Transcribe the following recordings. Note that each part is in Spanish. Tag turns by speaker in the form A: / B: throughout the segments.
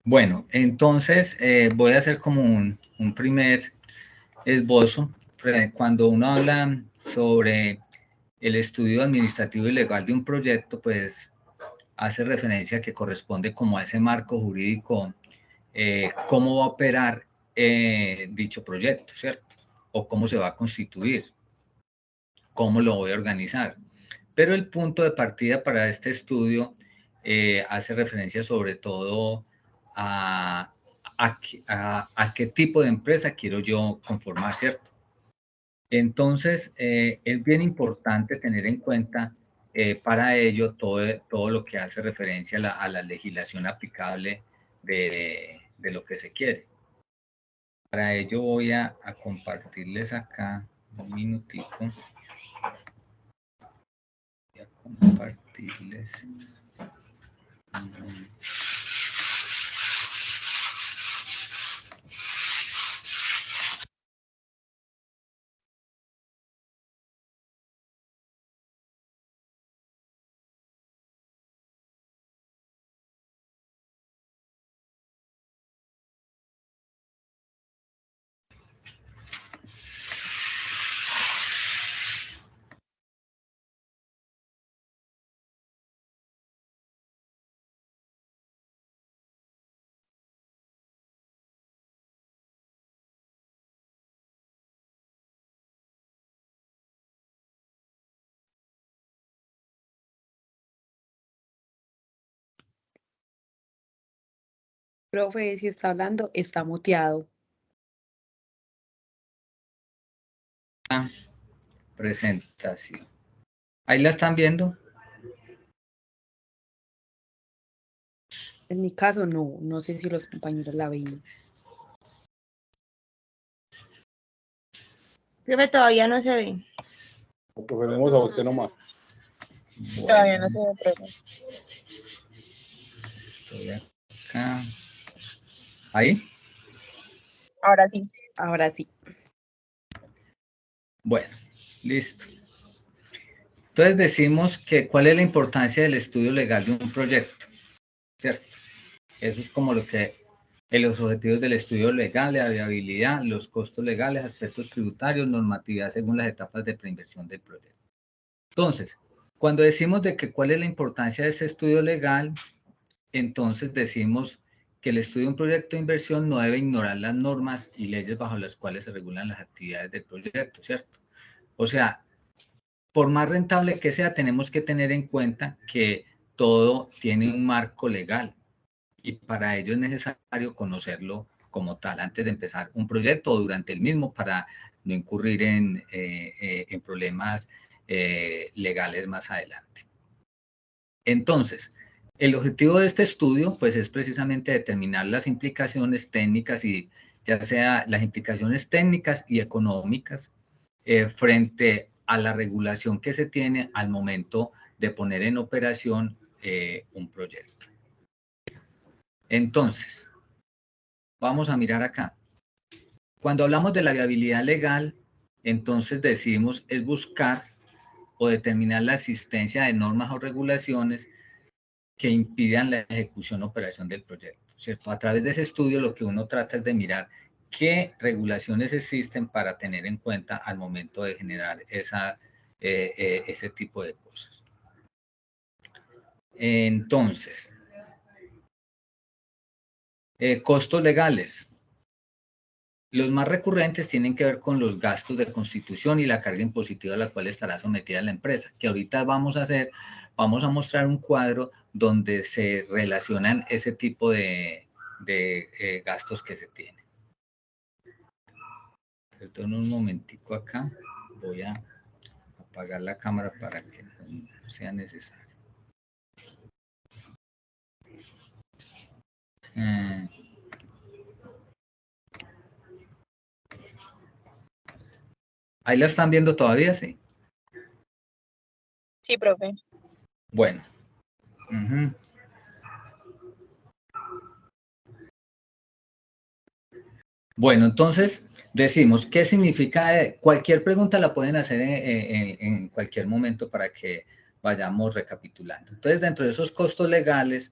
A: Bueno, entonces voy a hacer como un primer esbozo. Cuando uno habla sobre el estudio administrativo y legal de un proyecto, pues hace referencia que corresponde como a ese marco jurídico, cómo va a operar dicho proyecto, ¿cierto? O cómo se va a constituir, cómo lo voy a organizar. Pero el punto de partida para este estudio hace referencia sobre todo a qué tipo de empresa quiero yo conformar, ¿cierto? Entonces, es bien importante tener en cuenta para ello todo lo que hace referencia a la legislación aplicable de lo que se quiere. Para ello voy a compartirles acá un minutico. Voy a compartirles.
B: Profe, si está hablando, está muteado.
A: Presentación. ¿Ahí la están viendo?
B: En mi caso, no sé si los compañeros la ven.
C: Profe, todavía no se ve.
D: Profe, vemos a usted nomás.
A: Bueno,
C: Todavía no se ve, profe.
A: estoy acá. ¿Ahí?
C: Ahora sí.
B: Ahora sí.
A: Bueno, listo. Entonces decimos que cuál es la importancia del estudio legal de un proyecto, ¿cierto? Eso es como lo que los objetivos del estudio legal, la viabilidad, los costos legales, aspectos tributarios, normatividad según las etapas de preinversión del proyecto. Entonces, cuando decimos de que cuál es la importancia de ese estudio legal, entonces decimos que el estudio de un proyecto de inversión no debe ignorar las normas y leyes bajo las cuales se regulan las actividades del proyecto, ¿cierto? O sea, por más rentable que sea, tenemos que tener en cuenta que todo tiene un marco legal y para ello es necesario conocerlo como tal antes de empezar un proyecto o durante el mismo para no incurrir en problemas legales más adelante. Entonces, el objetivo de este estudio pues es precisamente determinar las implicaciones técnicas y ya sea las implicaciones técnicas y económicas frente a la regulación que se tiene al momento de poner en operación un proyecto. Entonces, vamos a mirar acá. Cuando hablamos de la viabilidad legal, entonces decimos es buscar o determinar la existencia de normas o regulaciones que impidan la ejecución o operación del proyecto, ¿cierto? A través de ese estudio lo que uno trata es de mirar qué regulaciones existen para tener en cuenta al momento de generar ese tipo de cosas. Entonces, costos legales. Los más recurrentes tienen que ver con los gastos de constitución y la carga impositiva a la cual estará sometida la empresa, que ahorita vamos a mostrar un cuadro donde se relacionan ese tipo de gastos que se tienen. Perdón un momentico acá, voy a apagar la cámara para que no sea necesario. ¿Ahí la están viendo todavía? Sí.
C: Sí, profe.
A: Bueno. Bueno, entonces decimos, ¿qué significa? Cualquier pregunta la pueden hacer en cualquier momento para que vayamos recapitulando. Entonces, dentro de esos costos legales,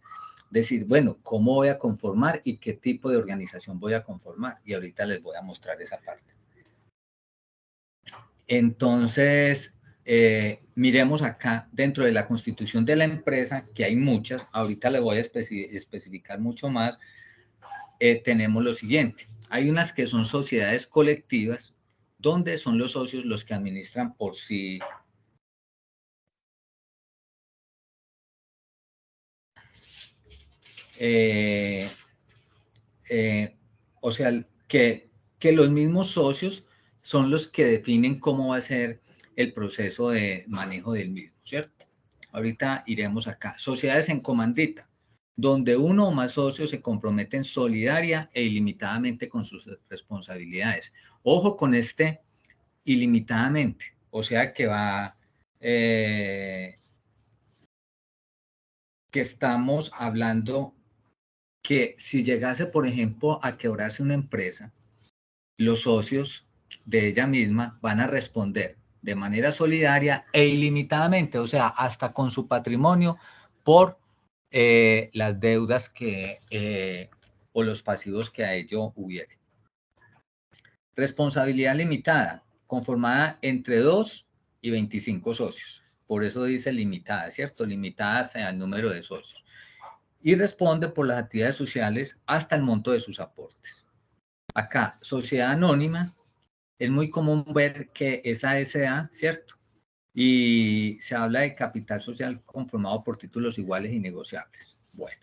A: decir, bueno, ¿cómo voy a conformar y qué tipo de organización voy a conformar? Y ahorita les voy a mostrar esa parte. Entonces, miremos acá dentro de la constitución de la empresa, que hay muchas, ahorita les voy a especificar mucho más, tenemos lo siguiente. Hay unas que son sociedades colectivas, donde son los socios los que administran por sí. O sea, que los mismos socios son los que definen cómo va a ser el proceso de manejo del mismo, ¿cierto? Ahorita iremos acá. Sociedades en comandita, donde uno o más socios se comprometen solidaria e ilimitadamente con sus responsabilidades. Ojo con este ilimitadamente, o sea que va, que estamos hablando que si llegase, por ejemplo, a quebrarse una empresa, los socios de ella misma van a responder de manera solidaria e ilimitadamente, o sea, hasta con su patrimonio por las deudas que, o los pasivos que a ello hubiere. Responsabilidad limitada, conformada entre 2 y 25 socios. Por eso dice limitada, ¿cierto? Limitada hasta el número de socios. Y responde por las actividades sociales hasta el monto de sus aportes. Acá, sociedad anónima, es muy común ver que es ASA, ¿cierto? Y se habla de capital social conformado por títulos iguales y negociables. Bueno,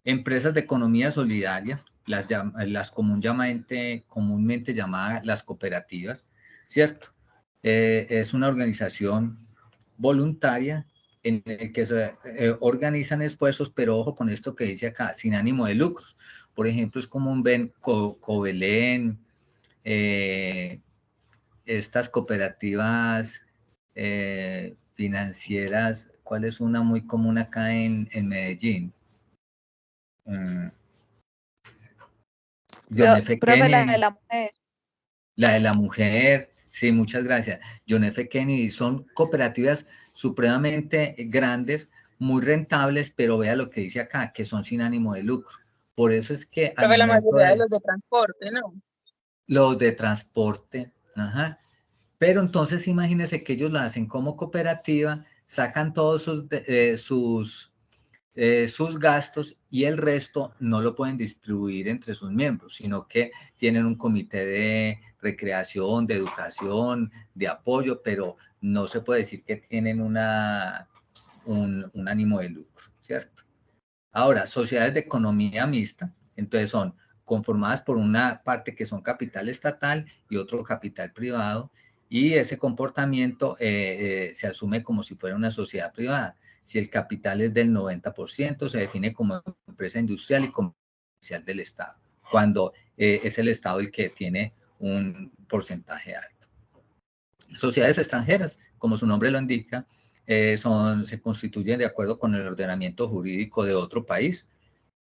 A: empresas de economía solidaria, las comúnmente llamadas las cooperativas, ¿cierto? Es una organización voluntaria en el que se organizan esfuerzos, pero ojo con esto que dice acá, sin ánimo de lucro. Por ejemplo, es común ver Covelén, estas cooperativas financieras. ¿Cuál es una muy común acá en Medellín? John F.
E: Profe, la
A: Kennedy.
E: de la mujer.
A: La de la mujer, sí, muchas gracias. John F. Kennedy, son cooperativas supremamente grandes, muy rentables, pero vea lo que dice acá, que son sin ánimo de lucro. Por eso es que al
C: Pero la
A: momento
C: mayoría de los de transporte, ¿no?
A: los de transporte, ajá. Pero entonces imagínense que ellos lo hacen como cooperativa, sacan todos sus gastos y el resto no lo pueden distribuir entre sus miembros, sino que tienen un comité de recreación, de educación, de apoyo, pero no se puede decir que tienen un ánimo de lucro, ¿cierto? Ahora, sociedades de economía mixta, entonces son conformadas por una parte que son capital estatal y otro capital privado, y ese comportamiento se asume como si fuera una sociedad privada. Si el capital es del 90%, se define como empresa industrial y comercial del Estado, cuando es el Estado el que tiene un porcentaje alto. Sociedades extranjeras, como su nombre lo indica, se constituyen de acuerdo con el ordenamiento jurídico de otro país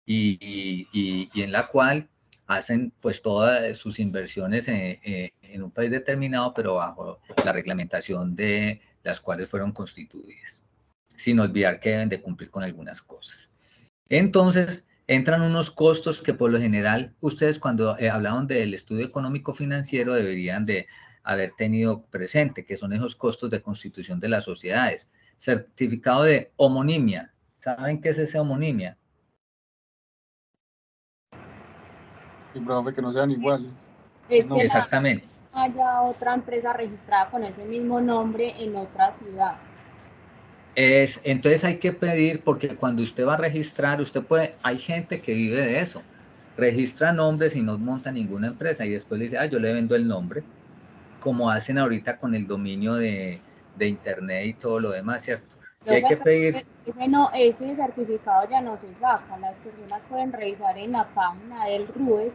A: y en la cual hacen pues todas sus inversiones en un país determinado, pero bajo la reglamentación de las cuales fueron constituidas, sin olvidar que deben de cumplir con algunas cosas. Entonces, entran unos costos que por lo general ustedes cuando hablaban del estudio económico financiero deberían de haber tenido presente, que son esos costos de constitución de las sociedades. Certificado de homonimia. ¿Saben qué es esa homonimia?
D: Y profe, que no sean iguales.
E: Es
D: No.
E: que
A: Exactamente.
E: haya otra empresa registrada con ese mismo nombre en otra ciudad.
A: Entonces hay que pedir, porque cuando usted va a registrar, hay gente que vive de eso. Registra nombres y no monta ninguna empresa y después le dice, yo le vendo el nombre, como hacen ahorita con el dominio de internet y todo lo demás, ¿cierto? Y hay que pedir...
E: Ese certificado ya no se saca. Las personas pueden revisar en la página del RUES,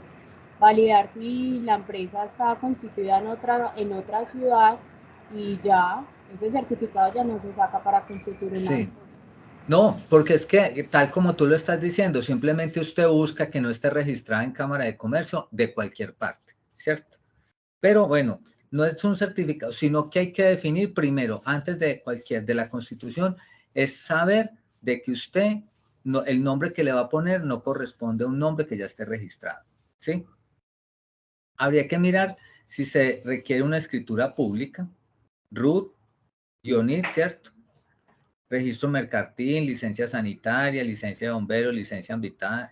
E: validar si la empresa está constituida en otra ciudad y ya, ese certificado ya no se saca para constituir una
A: Sí. No, porque es que tal como tú lo estás diciendo, simplemente usted busca que no esté registrada en Cámara de Comercio de cualquier parte, ¿cierto? Pero bueno, no es un certificado, sino que hay que definir primero, antes de la Constitución, es saber de que usted no, el nombre que le va a poner no corresponde a un nombre que ya esté registrado, ¿sí? Habría que mirar si se requiere una escritura pública, RUT, IONIT, ¿cierto? Registro mercantil, licencia sanitaria, licencia de bombero, licencia ambiental,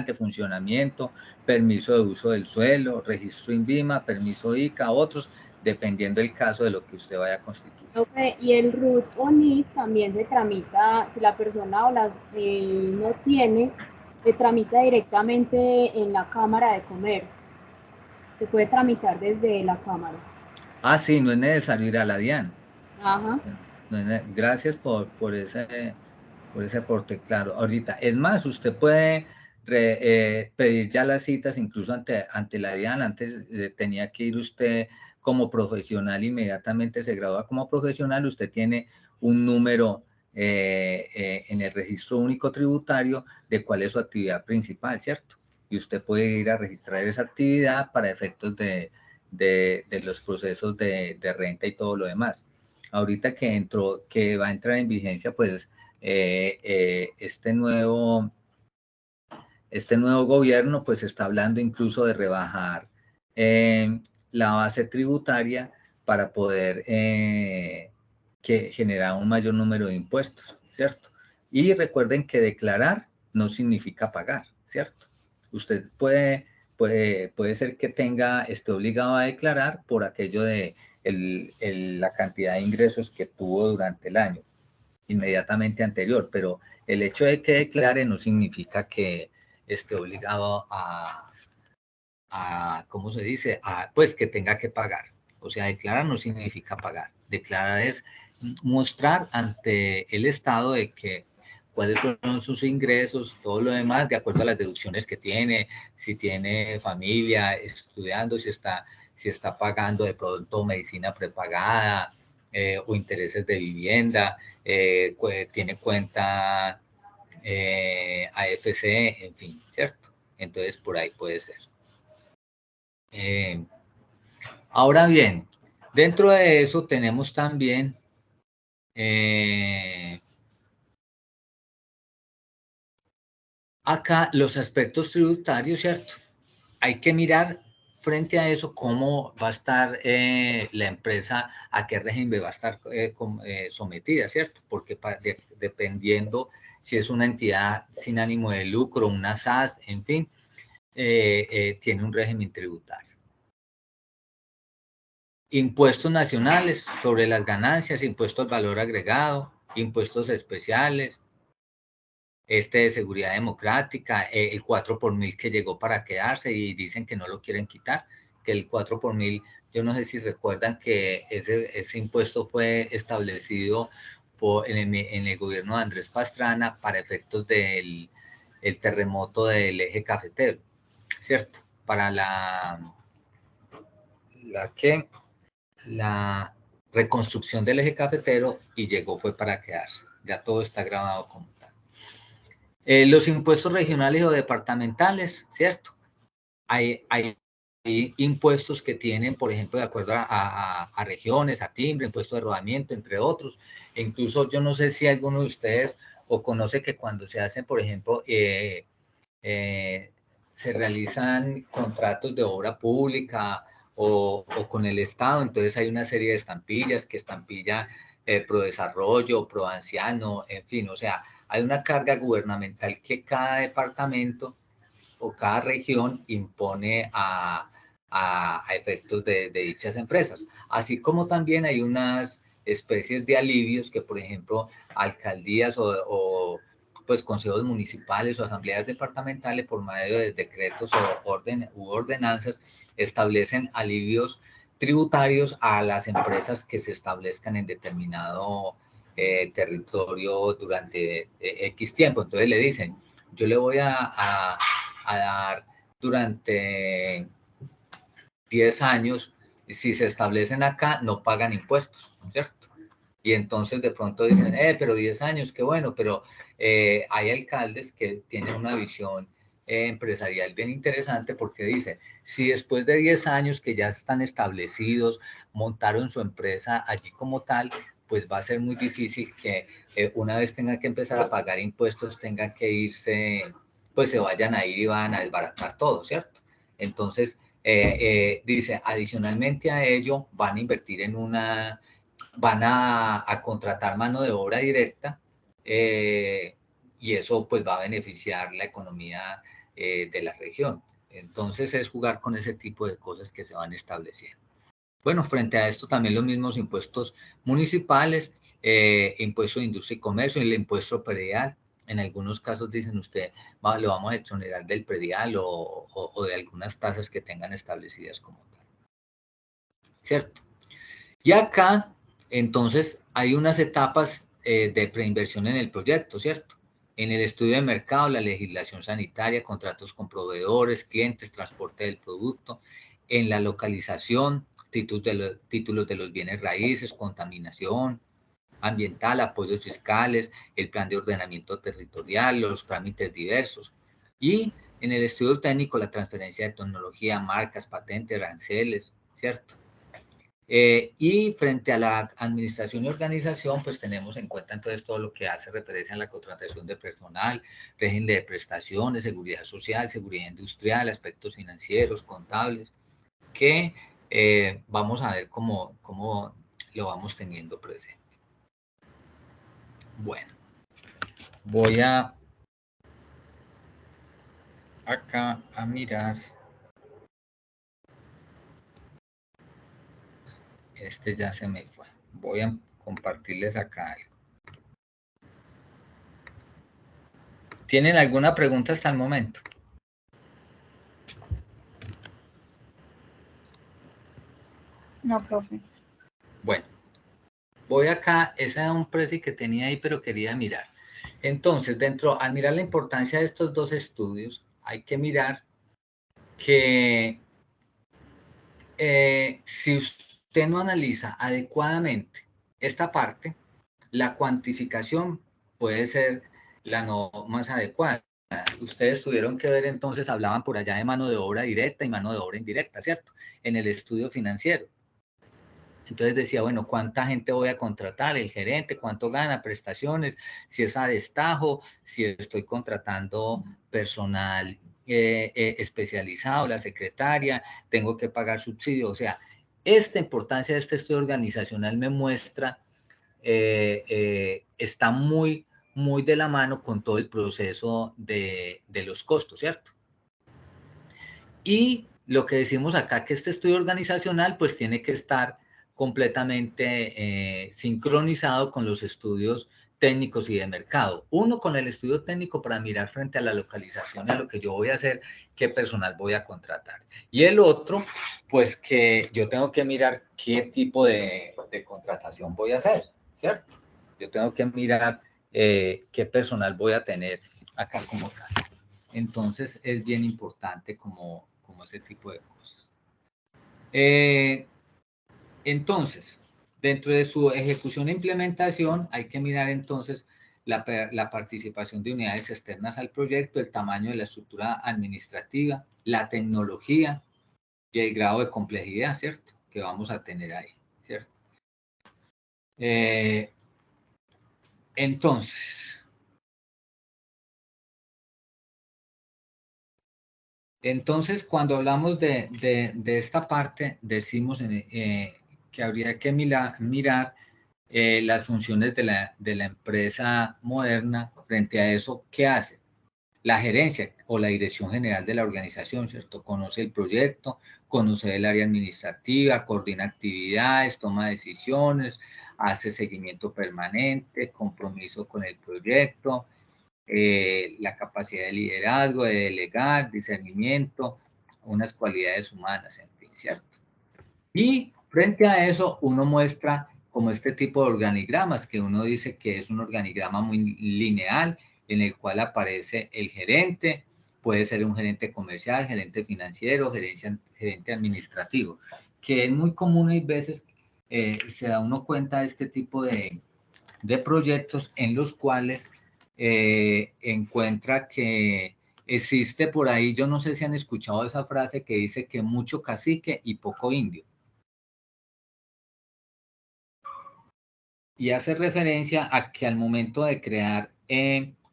A: de funcionamiento, permiso de uso del suelo, registro INVIMA, permiso ICA, otros, dependiendo del caso de lo que usted vaya a constituir.
E: Profe, y el RUT o NIT también se tramita, si la persona no tiene, se tramita directamente en la Cámara de Comercio. Se puede tramitar desde la Cámara.
A: Ah, sí, no es necesario ir a la DIAN.
E: Ajá.
A: Gracias por ese aporte, claro. Ahorita, es más, usted puede pedir ya las citas incluso ante la DIAN. Antes tenía que ir usted como profesional, inmediatamente se gradúa como profesional, usted tiene un número en el registro único tributario de cuál es su actividad principal, ¿cierto? Y usted puede ir a registrar esa actividad para efectos de los procesos de renta y todo lo demás. Ahorita que va a entrar en vigencia, pues, este nuevo gobierno, pues, está hablando incluso de rebajar la base tributaria para poder generar un mayor número de impuestos, ¿cierto? Y recuerden que declarar no significa pagar, ¿cierto? Usted puede ser que esté obligado a declarar por aquello de la cantidad de ingresos que tuvo durante el año inmediatamente anterior, pero el hecho de que declare no significa que esté obligado ¿cómo se dice? Pues que tenga que pagar. O sea, declarar no significa pagar. Declarar es mostrar ante el Estado de que cuáles fueron sus ingresos, todo lo demás, de acuerdo a las deducciones que tiene, si tiene familia estudiando, si está pagando de pronto medicina prepagada o intereses de vivienda, tiene cuenta AFC, en fin, ¿cierto? Entonces, por ahí puede ser. Ahora bien, dentro de eso tenemos también acá los aspectos tributarios, ¿cierto? Hay que mirar frente a eso cómo va a estar la empresa, a qué régimen va a estar sometida, ¿cierto? Porque dependiendo si es una entidad sin ánimo de lucro, una SAS, en fin, tiene un régimen tributario. Impuestos nacionales sobre las ganancias, impuesto al valor agregado, impuestos especiales, de seguridad democrática, el 4 por mil que llegó para quedarse y dicen que no lo quieren quitar, que el 4 por mil, yo no sé si recuerdan que ese impuesto fue establecido en el gobierno de Andrés Pastrana para efectos del terremoto del eje cafetero, ¿cierto? Para la reconstrucción del eje cafetero y fue para quedarse. Ya todo está grabado como tal. Los impuestos regionales o departamentales, ¿cierto? Hay impuestos que tienen, por ejemplo, de acuerdo a regiones, a timbre, impuesto de rodamiento, entre otros. E incluso yo no sé si alguno de ustedes o conoce que cuando se hacen, por ejemplo, se realizan contratos de obra pública o con el Estado, entonces hay una serie de estampillas, que estampilla pro desarrollo, pro anciano, en fin, o sea, hay una carga gubernamental que cada departamento o cada región impone a efectos de dichas empresas. Así como también hay unas especies de alivios que, por ejemplo, alcaldías o pues consejos municipales o asambleas departamentales por medio de decretos u ordenanzas establecen alivios tributarios a las empresas que se establezcan en determinado territorio durante X tiempo. Entonces le dicen, yo le voy a dar durante 10 años, si se establecen acá, no pagan impuestos, ¿cierto? Y entonces de pronto dicen, pero 10 años, qué bueno, pero hay alcaldes que tienen una visión empresarial bien interesante porque dice, si después de 10 años que ya están establecidos, montaron su empresa allí como tal, pues va a ser muy difícil que una vez tengan que empezar a pagar impuestos, tengan que irse, pues se vayan a ir y van a desbaratar todo, ¿cierto? Entonces, dice, adicionalmente a ello, van a invertir en van a contratar mano de obra directa, y eso pues va a beneficiar la economía de la región. Entonces es jugar con ese tipo de cosas que se van estableciendo. Bueno, frente a esto también los mismos impuestos municipales, impuesto de industria y comercio, y el impuesto predial. En algunos casos dicen usted, lo vamos a exonerar del predial o de algunas tasas que tengan establecidas como tal. ¿Cierto? Y acá, entonces, hay unas etapas de preinversión en el proyecto, ¿cierto? En el estudio de mercado, la legislación sanitaria, contratos con proveedores, clientes, transporte del producto, en la localización, títulos de los bienes raíces, contaminación ambiental, apoyos fiscales, el plan de ordenamiento territorial, los trámites diversos. Y en el estudio técnico, la transferencia de tecnología, marcas, patentes, aranceles, ¿cierto? Y frente a la administración y organización, pues tenemos en cuenta entonces todo lo que hace referencia a la contratación de personal, régimen de prestaciones, seguridad social, seguridad industrial, aspectos financieros, contables, que vamos a ver cómo lo vamos teniendo presente. Bueno, voy acá a mirar. Este ya se me fue. Voy a compartirles acá algo. ¿Tienen alguna pregunta hasta el momento?
C: No, profe.
A: Bueno, voy acá. Ese era un precio que tenía ahí, pero quería mirar. Entonces, al mirar la importancia de estos dos estudios, hay que mirar que si usted no analiza adecuadamente esta parte, la cuantificación puede ser la no más adecuada. Ustedes tuvieron que ver entonces, hablaban por allá de mano de obra directa y mano de obra indirecta, ¿cierto? En el estudio financiero. Entonces decía, bueno, ¿cuánta gente voy a contratar? El gerente, ¿cuánto gana? Prestaciones, si es a destajo, si estoy contratando personal especializado, la secretaria, tengo que pagar subsidio. O sea, esta importancia de este estudio organizacional me muestra, está muy de la mano con todo el proceso de los costos, ¿cierto? Y lo que decimos acá, que este estudio organizacional pues tiene que estar completamente sincronizado con los estudios técnicos y de mercado. Uno con el estudio técnico para mirar frente a la localización, a lo que yo voy a hacer, qué personal voy a contratar. Y el otro, pues que yo tengo que mirar qué tipo de contratación voy a hacer, ¿cierto? Yo tengo que mirar qué personal voy a tener acá como tal. Entonces es bien importante como ese tipo de cosas. Entonces, dentro de su ejecución e implementación, hay que mirar entonces la participación de unidades externas al proyecto, el tamaño de la estructura administrativa, la tecnología y el grado de complejidad, ¿cierto? Que vamos a tener ahí, ¿cierto? Entonces, cuando hablamos de esta parte, decimos que habría que mirar las funciones de la empresa moderna. Frente a eso, ¿qué hace? La gerencia o la dirección general de la organización, ¿cierto? Conoce el proyecto, conoce el área administrativa, coordina actividades, toma decisiones, hace seguimiento permanente, compromiso con el proyecto, la capacidad de liderazgo, de delegar, discernimiento, unas cualidades humanas, en fin, ¿cierto? Y frente a eso, uno muestra como este tipo de organigramas, que uno dice que es un organigrama muy lineal, en el cual aparece el gerente, puede ser un gerente comercial, gerente financiero, gerente administrativo, que es muy común y veces se da uno cuenta de este tipo de proyectos en los cuales encuentra que existe por ahí, yo no sé si han escuchado esa frase que dice que mucho cacique y poco indio. y hace referencia a que al momento de crear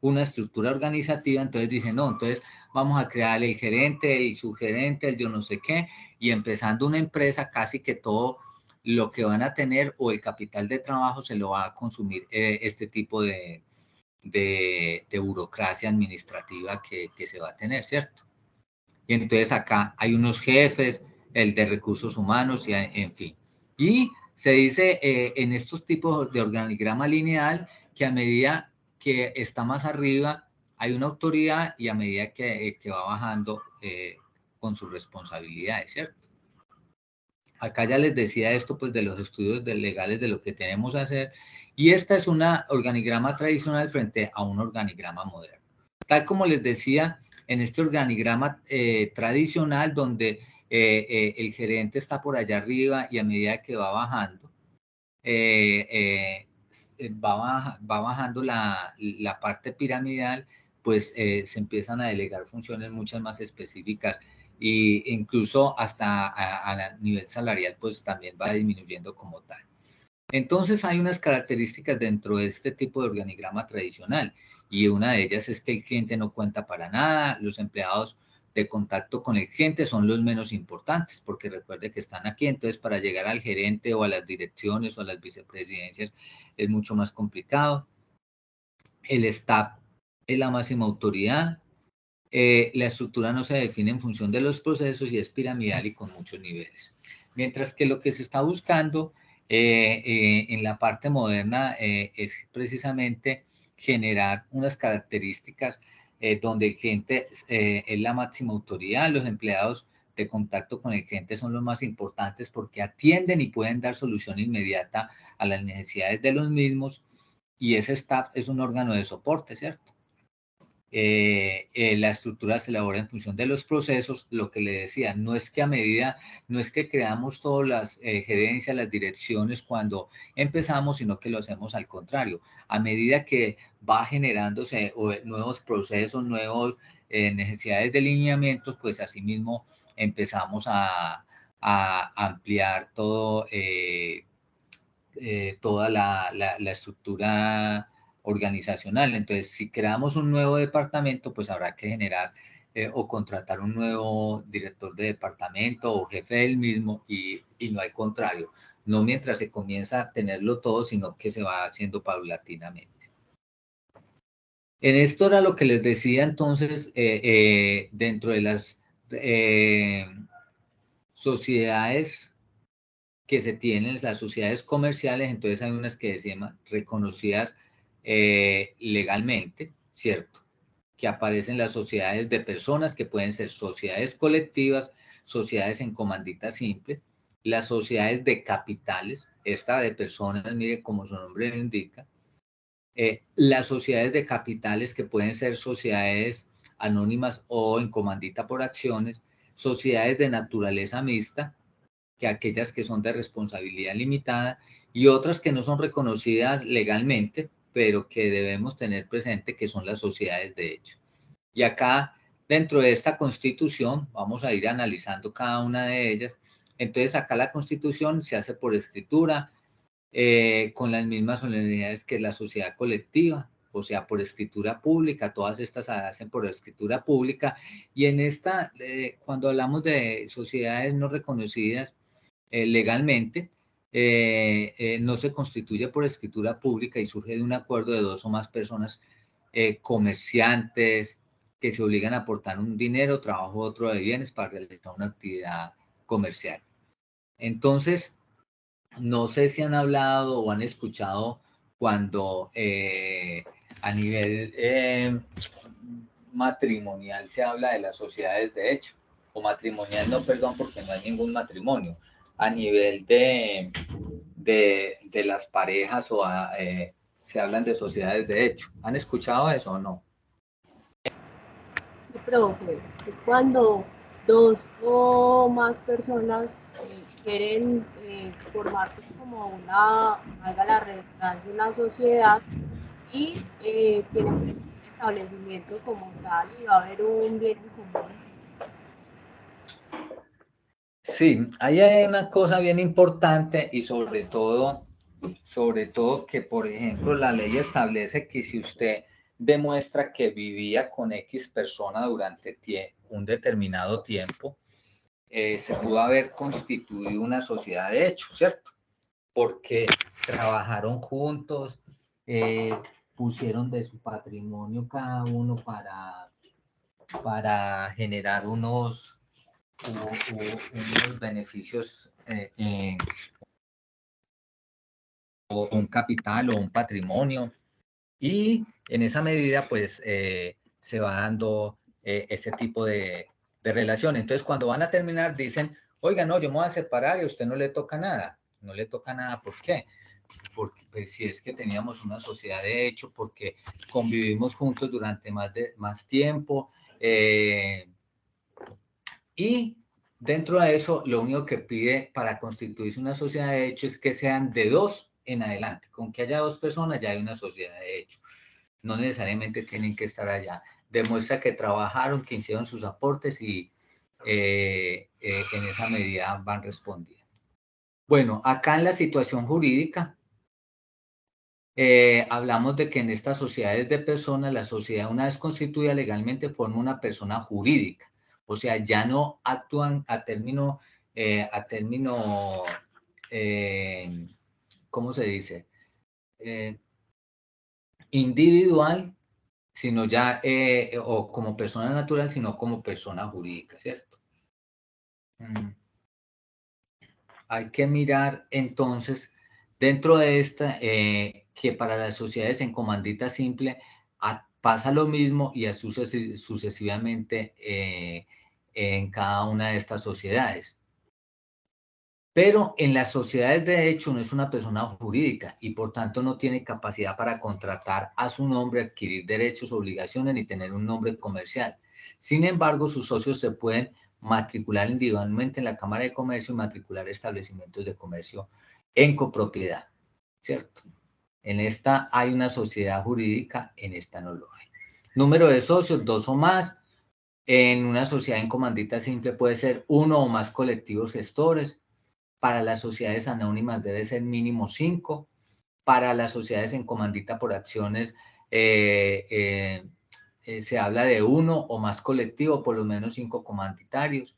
A: una estructura organizativa, entonces dicen, no, entonces vamos a crear el gerente, el subgerente, el yo no sé qué, y empezando una empresa, casi que todo lo que van a tener o el capital de trabajo se lo va a consumir este tipo de burocracia administrativa que se va a tener, ¿cierto? Y entonces acá hay unos jefes, el de recursos humanos, y en fin. Y se dice en estos tipos de organigrama lineal que a medida que está más arriba hay una autoridad y a medida que va bajando con sus responsabilidades, ¿cierto? Acá ya les decía esto pues de los estudios legales de lo que tenemos que hacer, y esta es una organigrama tradicional frente a un organigrama moderno. Tal como les decía, en este organigrama tradicional donde el gerente está por allá arriba y a medida que va bajando, va bajando la parte piramidal, pues se empiezan a delegar funciones muchas más específicas e incluso hasta a nivel salarial, pues también va disminuyendo como tal. Entonces hay unas características dentro de este tipo de organigrama tradicional y una de ellas es que el cliente no cuenta para nada, los empleados de contacto con el cliente son los menos importantes porque recuerde que están aquí, entonces para llegar al gerente o a las direcciones o a las vicepresidencias es mucho más complicado. El staff es la máxima autoridad, la estructura no se define en función de los procesos y es piramidal y con muchos niveles. Mientras que lo que se está buscando en la parte moderna es precisamente generar unas características donde el cliente es la máxima autoridad, los empleados de contacto con el cliente son los más importantes porque atienden y pueden dar solución inmediata a las necesidades de los mismos, y ese staff es un órgano de soporte, ¿cierto? La estructura se elabora en función de los procesos, lo que le decía, no es que a medida, no es que creamos todas las gerencias, las direcciones cuando empezamos, sino que lo hacemos al contrario. A medida que va generándose nuevos procesos, nuevas necesidades de lineamientos, pues asimismo empezamos a ampliar todo, toda la estructura organizacional. Entonces, si creamos un nuevo departamento, pues habrá que generar o contratar un nuevo director de departamento o jefe del mismo y no al contrario, no mientras se comienza a tenerlo todo, sino que se va haciendo paulatinamente. En esto era lo que les decía entonces, dentro de las sociedades que se tienen, las sociedades comerciales, entonces hay unas que se llaman reconocidas legalmente, ¿cierto? Que aparecen las sociedades de personas, que pueden ser sociedades colectivas, sociedades en comandita simple, las sociedades de capitales, esta de personas, mire como su nombre lo indica, las sociedades de capitales que pueden ser sociedades anónimas o en comandita por acciones, sociedades de naturaleza mixta, que aquellas que son de responsabilidad limitada, y otras que no son reconocidas legalmente, pero que debemos tener presente que son las sociedades de hecho. Y acá, dentro de esta Constitución, vamos a ir analizando cada una de ellas. Entonces, acá la Constitución se hace por escritura, con las mismas solemnidades que la sociedad colectiva, o sea, por escritura pública, todas estas se hacen por escritura pública, y en esta, cuando hablamos de sociedades no reconocidas, legalmente, no se constituye por escritura pública y surge de un acuerdo de dos o más personas comerciantes que se obligan a aportar un dinero, trabajo, otro de bienes para realizar una actividad comercial. Entonces, no sé si han hablado o han escuchado cuando a nivel matrimonial se habla de las sociedades de hecho, o matrimonial no, perdón, porque no hay ningún matrimonio. A nivel de las parejas se hablan de sociedades de hecho. ¿Han escuchado eso o no?
E: Sí, profe, es cuando dos o más personas quieren formar pues, como una, valga la redundancia, una sociedad y tienen un establecimiento como tal y va a haber un bien en común.
A: Sí, ahí hay una cosa bien importante y sobre todo sobre todo que, por ejemplo, la ley establece que si usted demuestra que vivía con X persona durante un determinado tiempo, se pudo haber constituido una sociedad de hecho, ¿cierto? Porque trabajaron juntos, pusieron de su patrimonio cada uno para generar unos beneficios, o un capital o un patrimonio, y en esa medida pues se va dando ese tipo de relación. Entonces cuando van a terminar dicen, oiga, no, yo me voy a separar y a usted no le toca nada. No le toca nada, ¿por qué? Porque pues, si es que teníamos una sociedad de hecho, porque convivimos juntos durante más tiempo, y dentro de eso, lo único que pide para constituirse una sociedad de hecho es que sean de 2 en adelante. Con que haya 2 personas ya hay una sociedad de hecho. No necesariamente tienen que estar allá. Demuestra que trabajaron, que hicieron sus aportes y en esa medida van respondiendo. Bueno, acá en la situación jurídica, hablamos de que en estas sociedades de personas, la sociedad una vez constituida legalmente forma una persona jurídica. O sea, ya no actúan a término, ¿cómo se dice? Individual, sino ya, o como persona natural, sino como persona jurídica, ¿cierto? Hay que mirar entonces, dentro de esta, que para las sociedades en comandita simple pasa lo mismo y así sucesivamente en cada una de estas sociedades. Pero en las sociedades de hecho no es una persona jurídica y por tanto no tiene capacidad para contratar a su nombre, adquirir derechos, obligaciones ni tener un nombre comercial. Sin embargo, sus socios se pueden matricular individualmente en la Cámara de Comercio y matricular establecimientos de comercio en copropiedad, ¿cierto? En esta hay una sociedad jurídica, en esta no lo hay. Número de socios, 2 o más. En una sociedad en comandita simple puede ser 1 o más colectivos gestores. Para las sociedades anónimas debe ser mínimo 5. Para las sociedades en comandita por acciones se habla de 1 o más colectivos, por lo menos 5 comanditarios.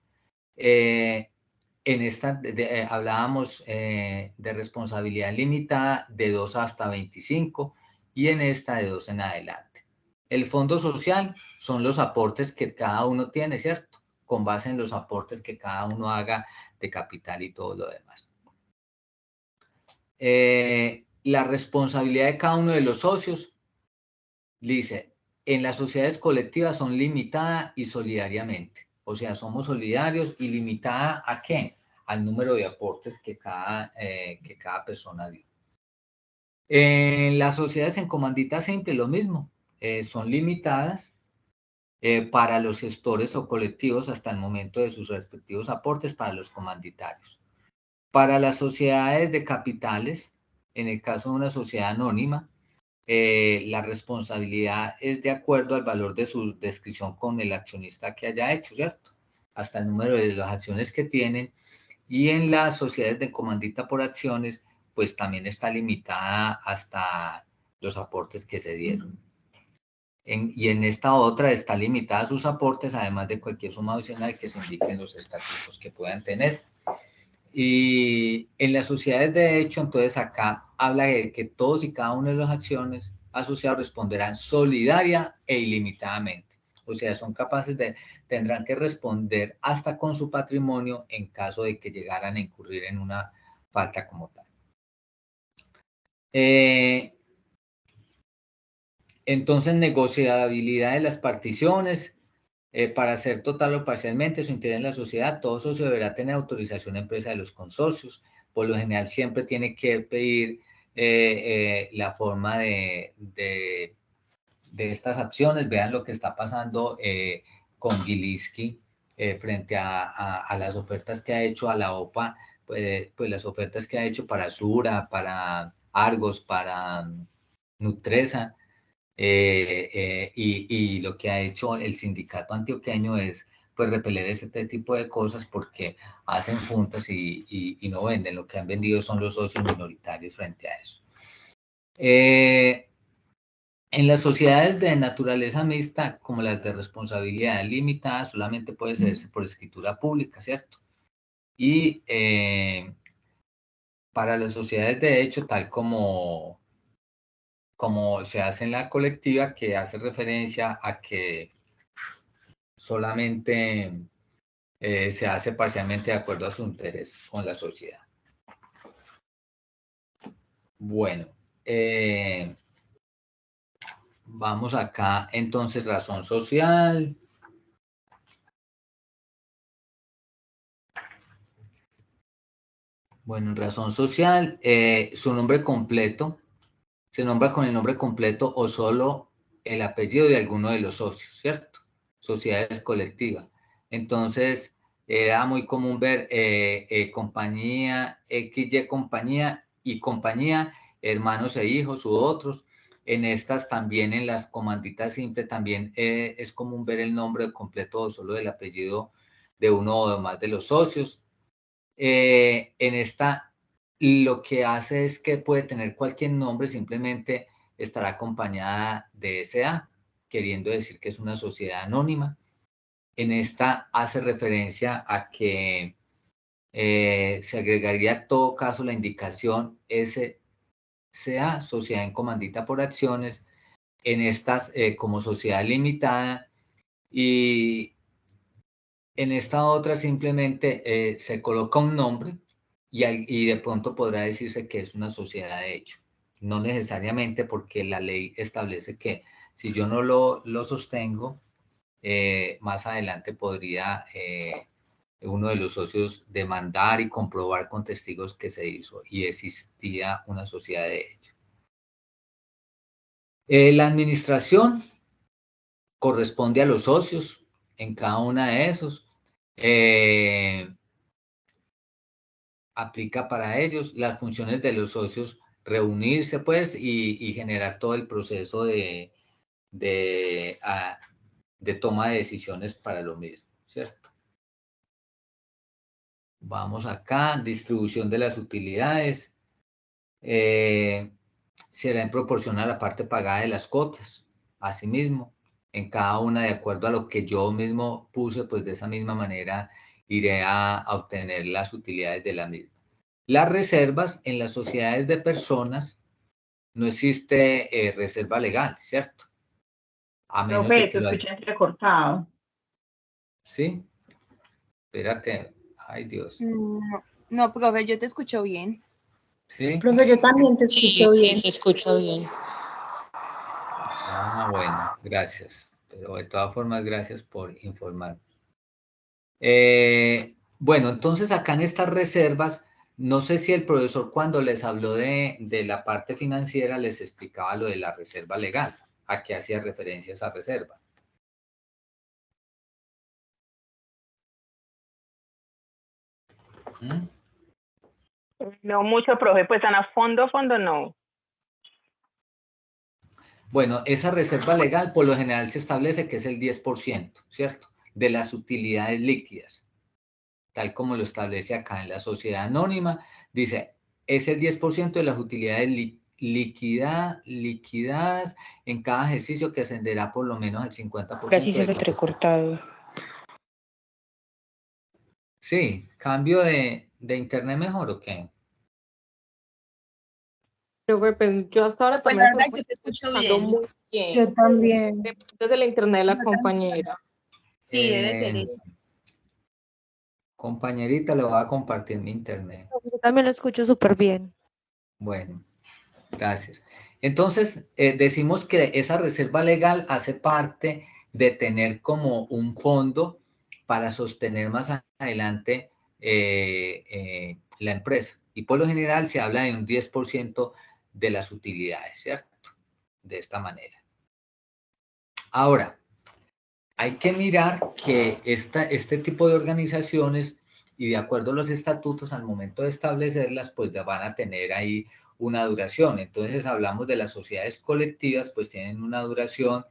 A: En esta hablábamos de responsabilidad limitada de 2 hasta 25 y en esta de 2 en adelante. El fondo social son los aportes que cada uno tiene, ¿cierto? Con base en los aportes que cada uno haga de capital y todo lo demás. La responsabilidad de cada uno de los socios, dice, en las sociedades colectivas son limitada y solidariamente. O sea, somos solidarios y limitada ¿a qué? Al número de aportes que cada persona dio. En las sociedades en comandita simple lo mismo, son limitadas para los gestores o colectivos hasta el momento de sus respectivos aportes para los comanditarios. Para las sociedades de capitales, en el caso de una sociedad anónima, la responsabilidad es de acuerdo al valor de su descripción con el accionista que haya hecho, ¿cierto? Hasta el número de las acciones que tienen. Y en las sociedades de comandita por acciones, pues también está limitada hasta los aportes que se dieron. Y en esta otra está limitada sus aportes, además de cualquier suma adicional que se indique en los estatutos que puedan tener. Y en las sociedades de hecho, entonces acá habla de que todos y cada una de las acciones asociadas responderán solidaria e ilimitadamente. O sea, son capaces tendrán que responder hasta con su patrimonio en caso de que llegaran a incurrir en una falta como tal. Entonces, negociabilidad de las particiones. Para hacer total o parcialmente su interés en la sociedad, todo socio deberá tener autorización empresa de los consorcios. Por lo general, siempre tiene que pedir la forma de estas acciones. Vean lo que está pasando con Gilinski frente a las ofertas que ha hecho a la OPA, pues las ofertas que ha hecho para Sura, para Argos, para Nutresa. Y lo que ha hecho el sindicato antioqueño es pues repeler ese tipo de cosas porque hacen juntas y no venden. Lo que han vendido son los socios minoritarios frente a eso. En las sociedades de naturaleza mixta, como las de responsabilidad limitada, solamente puede hacerse por escritura pública, ¿cierto? Y para las sociedades de hecho, tal como se hace en la colectiva, que hace referencia a que solamente se hace parcialmente de acuerdo a su interés con la sociedad. Bueno, vamos acá, entonces, razón social. Bueno, en razón social, su nombre completo, se nombra con el nombre completo o solo el apellido de alguno de los socios, ¿cierto? Sociedades colectivas. Entonces, era muy común ver compañía, XY compañía y compañía, hermanos e hijos u otros. En estas también, en las comanditas simples, también es común ver el nombre completo o solo el apellido de uno o más de los socios. En esta, lo que hace es que puede tener cualquier nombre, simplemente estará acompañada de SA, queriendo decir que es una sociedad anónima. En esta hace referencia a que se agregaría en todo caso la indicación SCA, sociedad en comandita por acciones, en estas como sociedad limitada, y en esta otra simplemente se coloca un nombre y de pronto podrá decirse que es una sociedad de hecho. No necesariamente, porque la ley establece que si yo no lo sostengo, más adelante podría uno de los socios demandar y comprobar con testigos que se hizo y existía una sociedad de hecho. La administración corresponde a los socios en cada una de esos. Aplica para ellos las funciones de los socios, reunirse pues y generar todo el proceso de toma de decisiones para lo mismo, ¿cierto? Vamos acá, distribución de las utilidades. Será en proporción a la parte pagada de las cuotas. Asimismo, en cada una, de acuerdo a lo que yo mismo puse, pues de esa misma manera iré a obtener las utilidades de la misma. Las reservas en las sociedades de personas, no existe reserva legal, ¿cierto? A menos de que
F: te escuché entrecortado.
A: ¿Sí? Espérate. Ay, Dios.
C: No, profe, yo te escucho bien.
A: ¿Sí?
B: Profe, yo también te escucho bien.
G: Sí, se escucha bien.
A: Ah, bueno, gracias. Pero de todas formas, gracias por informar. Bueno, entonces acá en estas reservas, no sé si el profesor cuando les habló de la parte financiera les explicaba lo de la reserva legal, a qué hacía referencia esa reserva. ¿Mm?
F: No mucho, profe, pues a fondo no.
A: Bueno, esa reserva legal por lo general se establece que es el 10%, ¿cierto? De las utilidades líquidas, tal como lo establece acá en la sociedad anónima. Dice, es el 10% de las utilidades liquidadas en cada ejercicio, que ascenderá por lo menos al 50%.
G: Casi se entrecortado.
A: Sí, ¿cambio de internet mejor o qué?
G: Pues yo hasta ahora
C: Pues
G: también
C: la verdad, yo te escucho bien.
G: muy bien.
B: Yo también.
G: Desde el internet de la compañera.
C: Sí, debe ser eso.
A: Compañerita, le voy a compartir mi internet.
H: Yo también lo escucho súper bien.
A: Bueno, gracias. Entonces, decimos que esa reserva legal hace parte de tener como un fondo para sostener más adelante la empresa. Y por lo general se habla de un 10% de las utilidades, ¿cierto? De esta manera. Ahora, hay que mirar que este tipo de organizaciones, y de acuerdo a los estatutos, al momento de establecerlas, pues van a tener ahí una duración. Entonces, hablamos de las sociedades colectivas, pues tienen una duración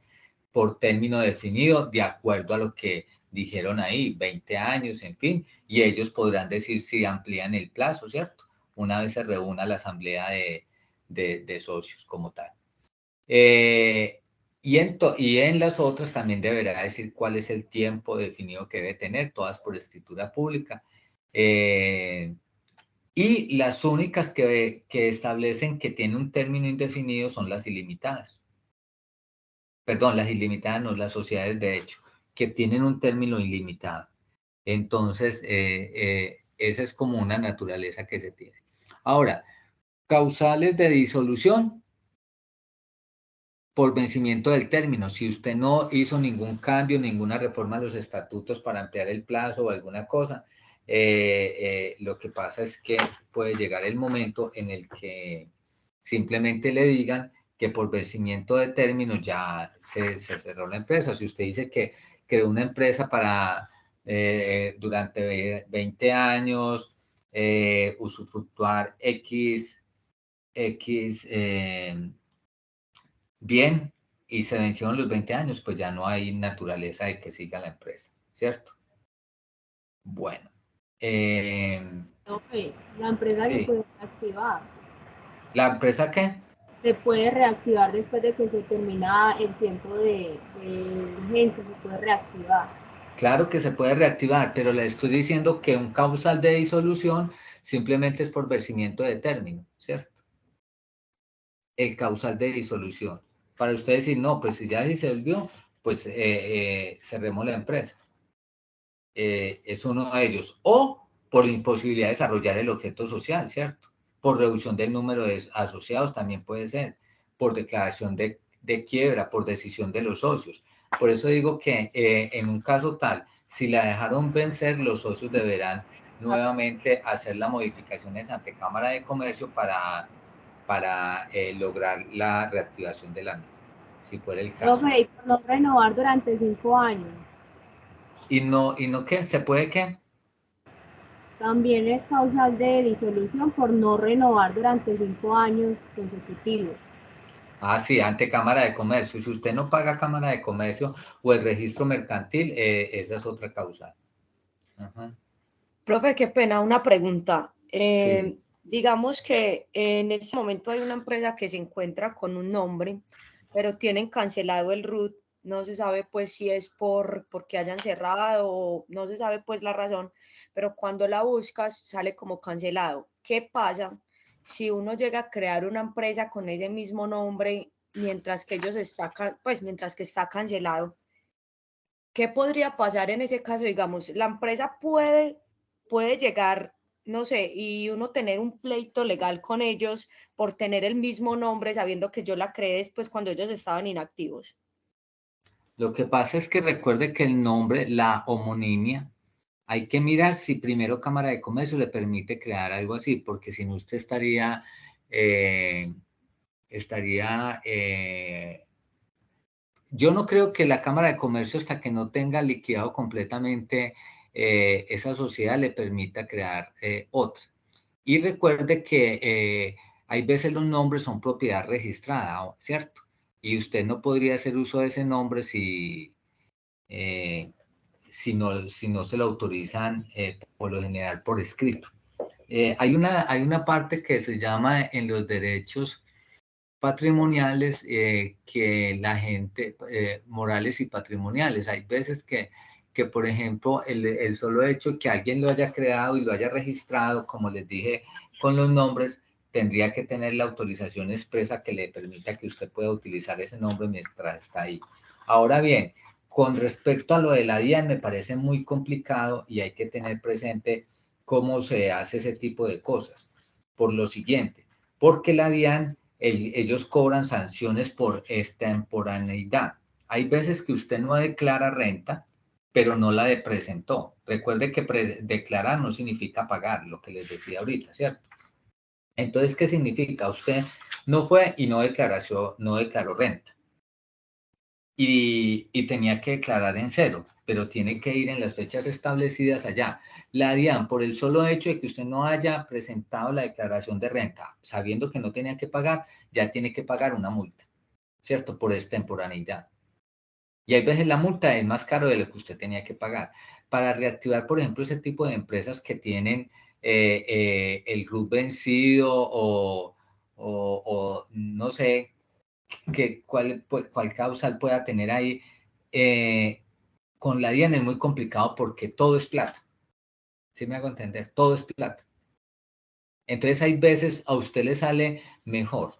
A: por término definido de acuerdo a lo que dijeron ahí 20 años, en fin, y ellos podrán decir si amplían el plazo, ¿cierto? Una vez se reúna la asamblea de socios como tal. Y en las otras también deberá decir cuál es el tiempo definido que debe tener, todas por escritura pública. Y las únicas que establecen que tiene un término indefinido son las ilimitadas. Perdón, las ilimitadas no, las sociedades de hecho, que tienen un término ilimitado. Entonces, esa es como una naturaleza que se tiene. Ahora, causales de disolución por vencimiento del término. Si usted no hizo ningún cambio, ninguna reforma a los estatutos para ampliar el plazo o alguna cosa, lo que pasa es que puede llegar el momento en el que simplemente le digan que por vencimiento de término ya se cerró la empresa. Si usted dice que creó una empresa para durante 20 años usufructuar X bien, y se vencieron los 20 años, pues ya no hay naturaleza de que siga la empresa, ¿cierto? Bueno.
E: La empresa se
A: Sí.
E: puede reactivar.
A: ¿La empresa qué?
E: Se puede reactivar después de que se termina el tiempo de vigencia, se puede reactivar.
A: Claro que se puede reactivar, pero le estoy diciendo que un causal de disolución simplemente es por vencimiento de término, ¿cierto? El causal de disolución. Para usted decir, no, pues si ya se disolvió, pues cerremos la empresa. Es uno de ellos. O por imposibilidad de desarrollar el objeto social, ¿cierto? Por reducción del número de asociados también puede ser. Por declaración de quiebra, por decisión de los socios. Por eso digo que en un caso tal, si la dejaron vencer, los socios deberán nuevamente hacer las modificaciones ante Cámara de Comercio para lograr la reactivación de la misma, si fuera el caso.
E: Y por no renovar durante 5 años.
A: ¿Y no qué? ¿Se puede qué?
E: También es causal de disolución por no renovar durante 5 años consecutivos.
A: Ah, sí, ante Cámara de Comercio. Si usted no paga Cámara de Comercio o el registro mercantil, esa es otra causa.
G: Profe, qué pena, una pregunta.
A: Sí.
G: Digamos que en este momento hay una empresa que se encuentra con un nombre, pero tienen cancelado el RUT. No se sabe pues si es porque hayan cerrado o no se sabe pues la razón, pero cuando la buscas sale como cancelado. ¿Qué pasa si uno llega a crear una empresa con ese mismo nombre mientras que ellos mientras que está cancelado? ¿Qué podría pasar en ese caso? Digamos, la empresa puede llegar, no sé, y uno tener un pleito legal con ellos por tener el mismo nombre, sabiendo que yo la creé después cuando ellos estaban inactivos.
A: Lo que pasa es que recuerde que el nombre, la homonimia, hay que mirar si primero Cámara de Comercio le permite crear algo así, porque si no usted yo no creo que la Cámara de Comercio, hasta que no tenga liquidado completamente esa sociedad, le permita crear otra. Y recuerde que hay veces los nombres son propiedad registrada, ¿cierto? Y usted no podría hacer uso de ese nombre si no se lo autorizan por lo general por escrito. Hay una parte que se llama en los derechos patrimoniales que la gente, morales y patrimoniales. Hay veces que por ejemplo, el solo hecho que alguien lo haya creado y lo haya registrado, como les dije, con los nombres, tendría que tener la autorización expresa que le permita que usted pueda utilizar ese nombre mientras está ahí. Ahora bien, con respecto a lo de la DIAN, me parece muy complicado y hay que tener presente cómo se hace ese tipo de cosas. Por lo siguiente, porque la DIAN ellos cobran sanciones por extemporaneidad. Hay veces que usted no declara renta, pero no la presentó. Recuerde que declarar no significa pagar, lo que les decía ahorita, ¿cierto? Entonces, ¿qué significa? Usted no fue y no declaró renta. Y tenía que declarar en cero, pero tiene que ir en las fechas establecidas allá. La DIAN, por el solo hecho de que usted no haya presentado la declaración de renta, sabiendo que no tenía que pagar, ya tiene que pagar una multa, ¿cierto? Por extemporaneidad. Y hay veces la multa es más caro de lo que usted tenía que pagar. Para reactivar, por ejemplo, ese tipo de empresas que tienen el RUT vencido o no sé cuál causal pueda tener ahí, con la DIAN es muy complicado porque todo es plata. ¿Sí me hago entender? Todo es plata. Entonces hay veces a usted le sale mejor.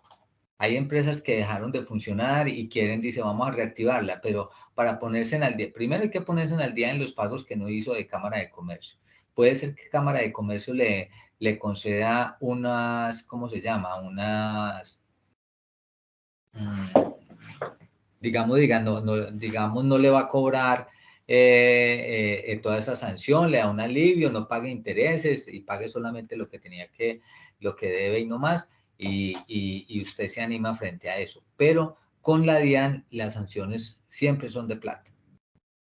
A: Hay empresas que dejaron de funcionar y quieren, dice, vamos a reactivarla, pero para ponerse al día, primero hay que ponerse al día en los pagos que no hizo de Cámara de Comercio. Puede ser que Cámara de Comercio le conceda unas, ¿cómo se llama? Unas, digamos, no le va a cobrar toda esa sanción, le da un alivio, no pague intereses y pague solamente lo que debe y no más. Y usted se anima frente a eso. Pero con la DIAN las sanciones siempre son de plata.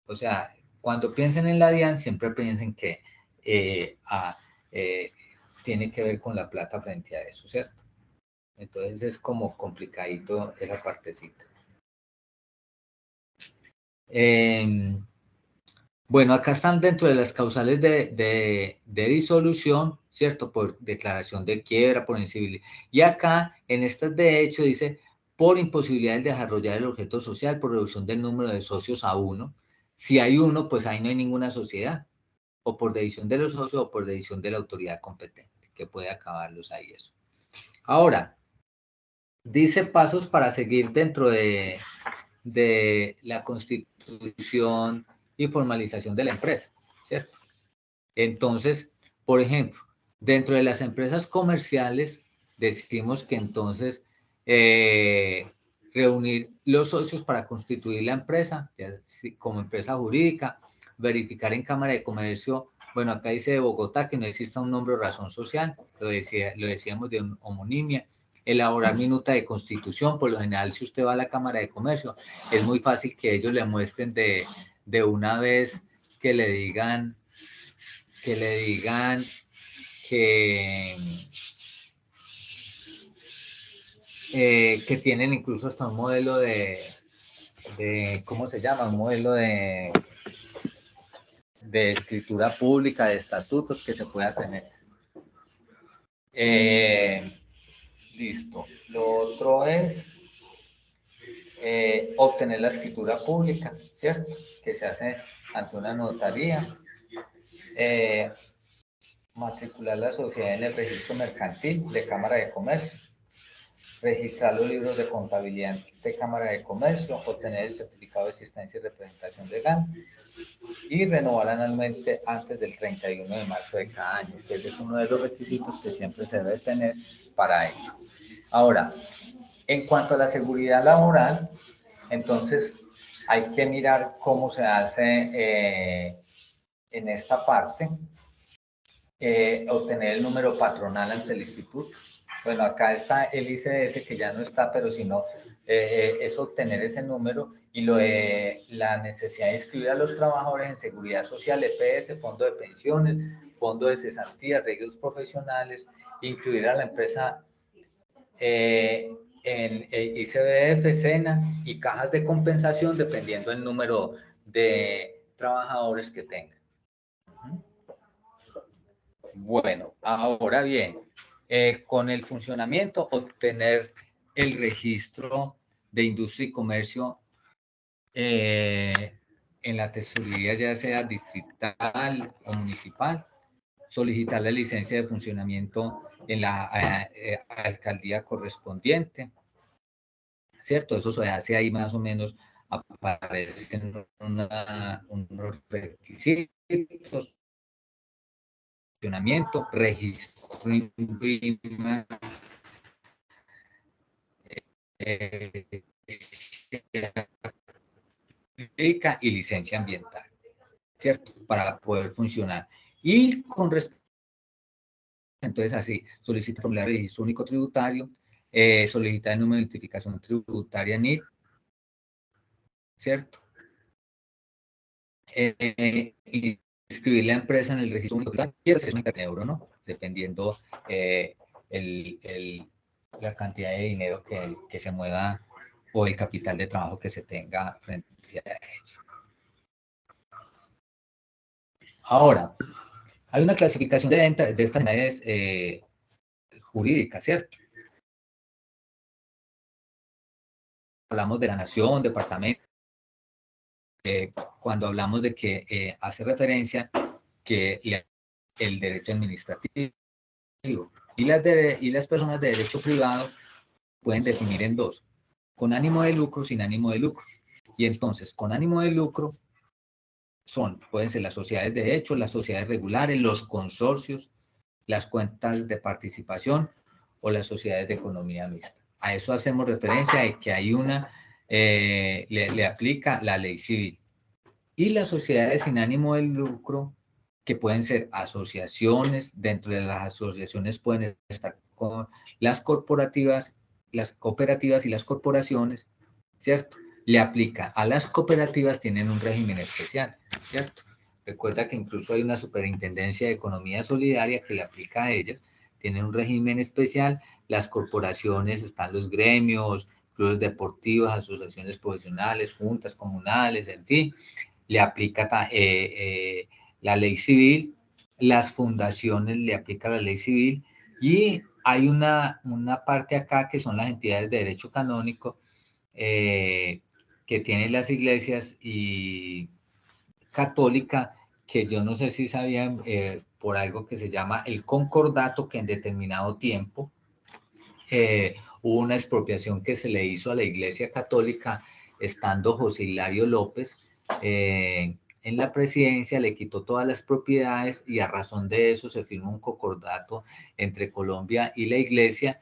A: O sea, cuando piensen en la DIAN, siempre piensen que tiene que ver con la plata frente a eso, ¿cierto? Entonces es como complicadito esa partecita. Bueno, acá están dentro de las causales de disolución, ¿cierto? Por declaración de quiebra, por incivilidad. Y acá, en estas de hecho, dice, por imposibilidad de desarrollar el objeto social, por reducción del número de socios a 1. Si hay 1, pues ahí no hay ninguna sociedad. O por decisión de los socios o por decisión de la autoridad competente, que puede acabarlos ahí eso. Ahora, dice pasos para seguir dentro de la constitución y formalización de la empresa, ¿cierto? Entonces, por ejemplo, dentro de las empresas comerciales, decimos que entonces reunir los socios para constituir la empresa, como empresa jurídica, verificar en Cámara de Comercio, bueno, acá dice de Bogotá que no exista un nombre o razón social, lo decíamos de homonimia, elaborar minuta de constitución. Por lo general, si usted va a la Cámara de Comercio, es muy fácil que ellos le muestren de una vez que le digan que tienen incluso hasta un modelo de ¿cómo se llama? Un modelo de escritura pública, de estatutos que se pueda tener. Listo. Lo otro es obtener la escritura pública, ¿cierto? Que se hace ante una notaría. Matricular la sociedad en el registro mercantil de Cámara de Comercio. Registrar los libros de contabilidad de Cámara de Comercio, obtener el certificado de existencia y representación legal y renovar anualmente antes del 31 de marzo de cada año, que ese es uno de los requisitos que siempre se debe tener para ello. Ahora, en cuanto a la seguridad laboral, entonces hay que mirar cómo se hace en esta parte, obtener el número patronal ante el instituto. Bueno, acá está el ICS, que ya no está, pero si no, es obtener ese número y la necesidad de inscribir a los trabajadores en seguridad social, EPS, fondo de pensiones, fondo de cesantía, arreglos profesionales, incluir a la empresa en ICBF, SENA y cajas de compensación, dependiendo del número de trabajadores que tengan. Bueno, ahora bien, con el funcionamiento, obtener el registro de industria y comercio en la tesorería, ya sea distrital o municipal, solicitar la licencia de funcionamiento en la alcaldía correspondiente, ¿cierto? Eso se hace ahí más o menos, aparecen unos requisitos, funcionamiento, registro y licencia ambiental, ¿cierto? Para poder funcionar. Y con respecto, entonces así, solicita formulario de registro único tributario, solicita el número de identificación tributaria NIT, ¿cierto? Inscribir la empresa en el registro único tributario, y es un euro, ¿no? Dependiendo la cantidad de dinero que se mueva o el capital de trabajo que se tenga frente a ello. Ahora, hay una clasificación de estas entidades jurídicas, ¿cierto? Hablamos de la nación, departamento, cuando hablamos de que hace referencia que el derecho administrativo y las personas de derecho privado pueden definir en dos: con ánimo de lucro, sin ánimo de lucro. Y entonces, con ánimo de lucro pueden ser las sociedades de hecho, las sociedades regulares, los consorcios, las cuentas de participación o las sociedades de economía mixta. A eso hacemos referencia de que hay le aplica la ley civil. Y las sociedades sin ánimo de lucro, que pueden ser asociaciones, dentro de las asociaciones pueden estar con las corporativas, las cooperativas y las corporaciones, ¿cierto? Le aplica a las cooperativas, tienen un régimen especial, ¿cierto? Recuerda que incluso hay una superintendencia de economía solidaria que le aplica a ellas, tienen un régimen especial. Las corporaciones, están los gremios, clubes deportivos, asociaciones profesionales, juntas comunales, en fin, le aplica la ley civil. Las fundaciones le aplica la ley civil, y hay una parte acá que son las entidades de derecho canónico que tienen las iglesias y católica, que yo no sé si sabían, por algo que se llama el concordato, que en determinado tiempo hubo una expropiación que se le hizo a la Iglesia Católica estando José Hilario López en la presidencia, le quitó todas las propiedades y a razón de eso se firmó un concordato entre Colombia y la Iglesia,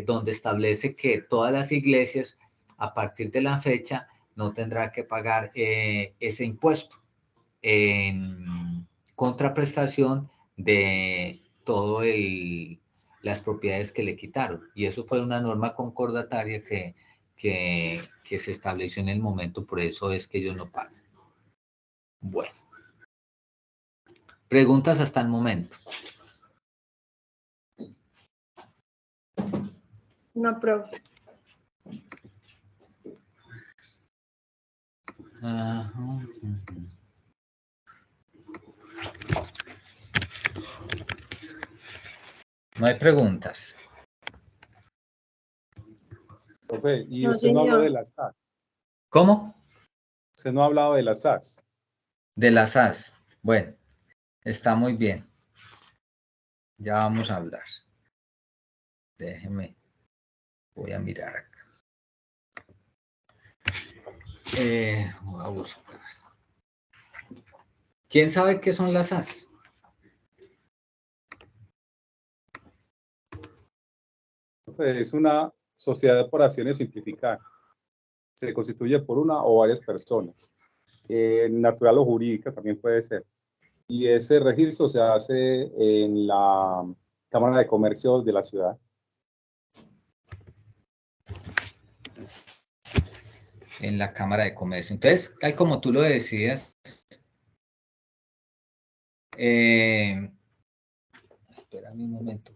A: donde establece que todas las iglesias a partir de la fecha no tendrán que pagar ese impuesto en contraprestación de todo las propiedades que le quitaron. Y eso fue una norma concordataria que se estableció en el momento, por eso es que ellos no pagan. Bueno. Preguntas hasta el momento.
G: No, profe.
A: Ajá. No hay preguntas.
D: Profe, ¿y
G: No,
D: usted no habló
G: señor.
D: de las SAS?
A: ¿Cómo?
D: Usted no ha hablado de las SAS.
A: De las SAS. Bueno, está muy bien. Ya vamos a hablar. Déjeme. Voy a mirar acá. Voy a buscar. ¿Quién sabe qué son las SAS?
D: Profe, es una sociedad por acciones simplificadas. Se constituye por una o varias personas. Natural o jurídica también puede ser. Y ese registro se hace en la Cámara de Comercio de la ciudad.
A: En la Cámara de Comercio. Entonces, tal como tú lo decías, espera un momento.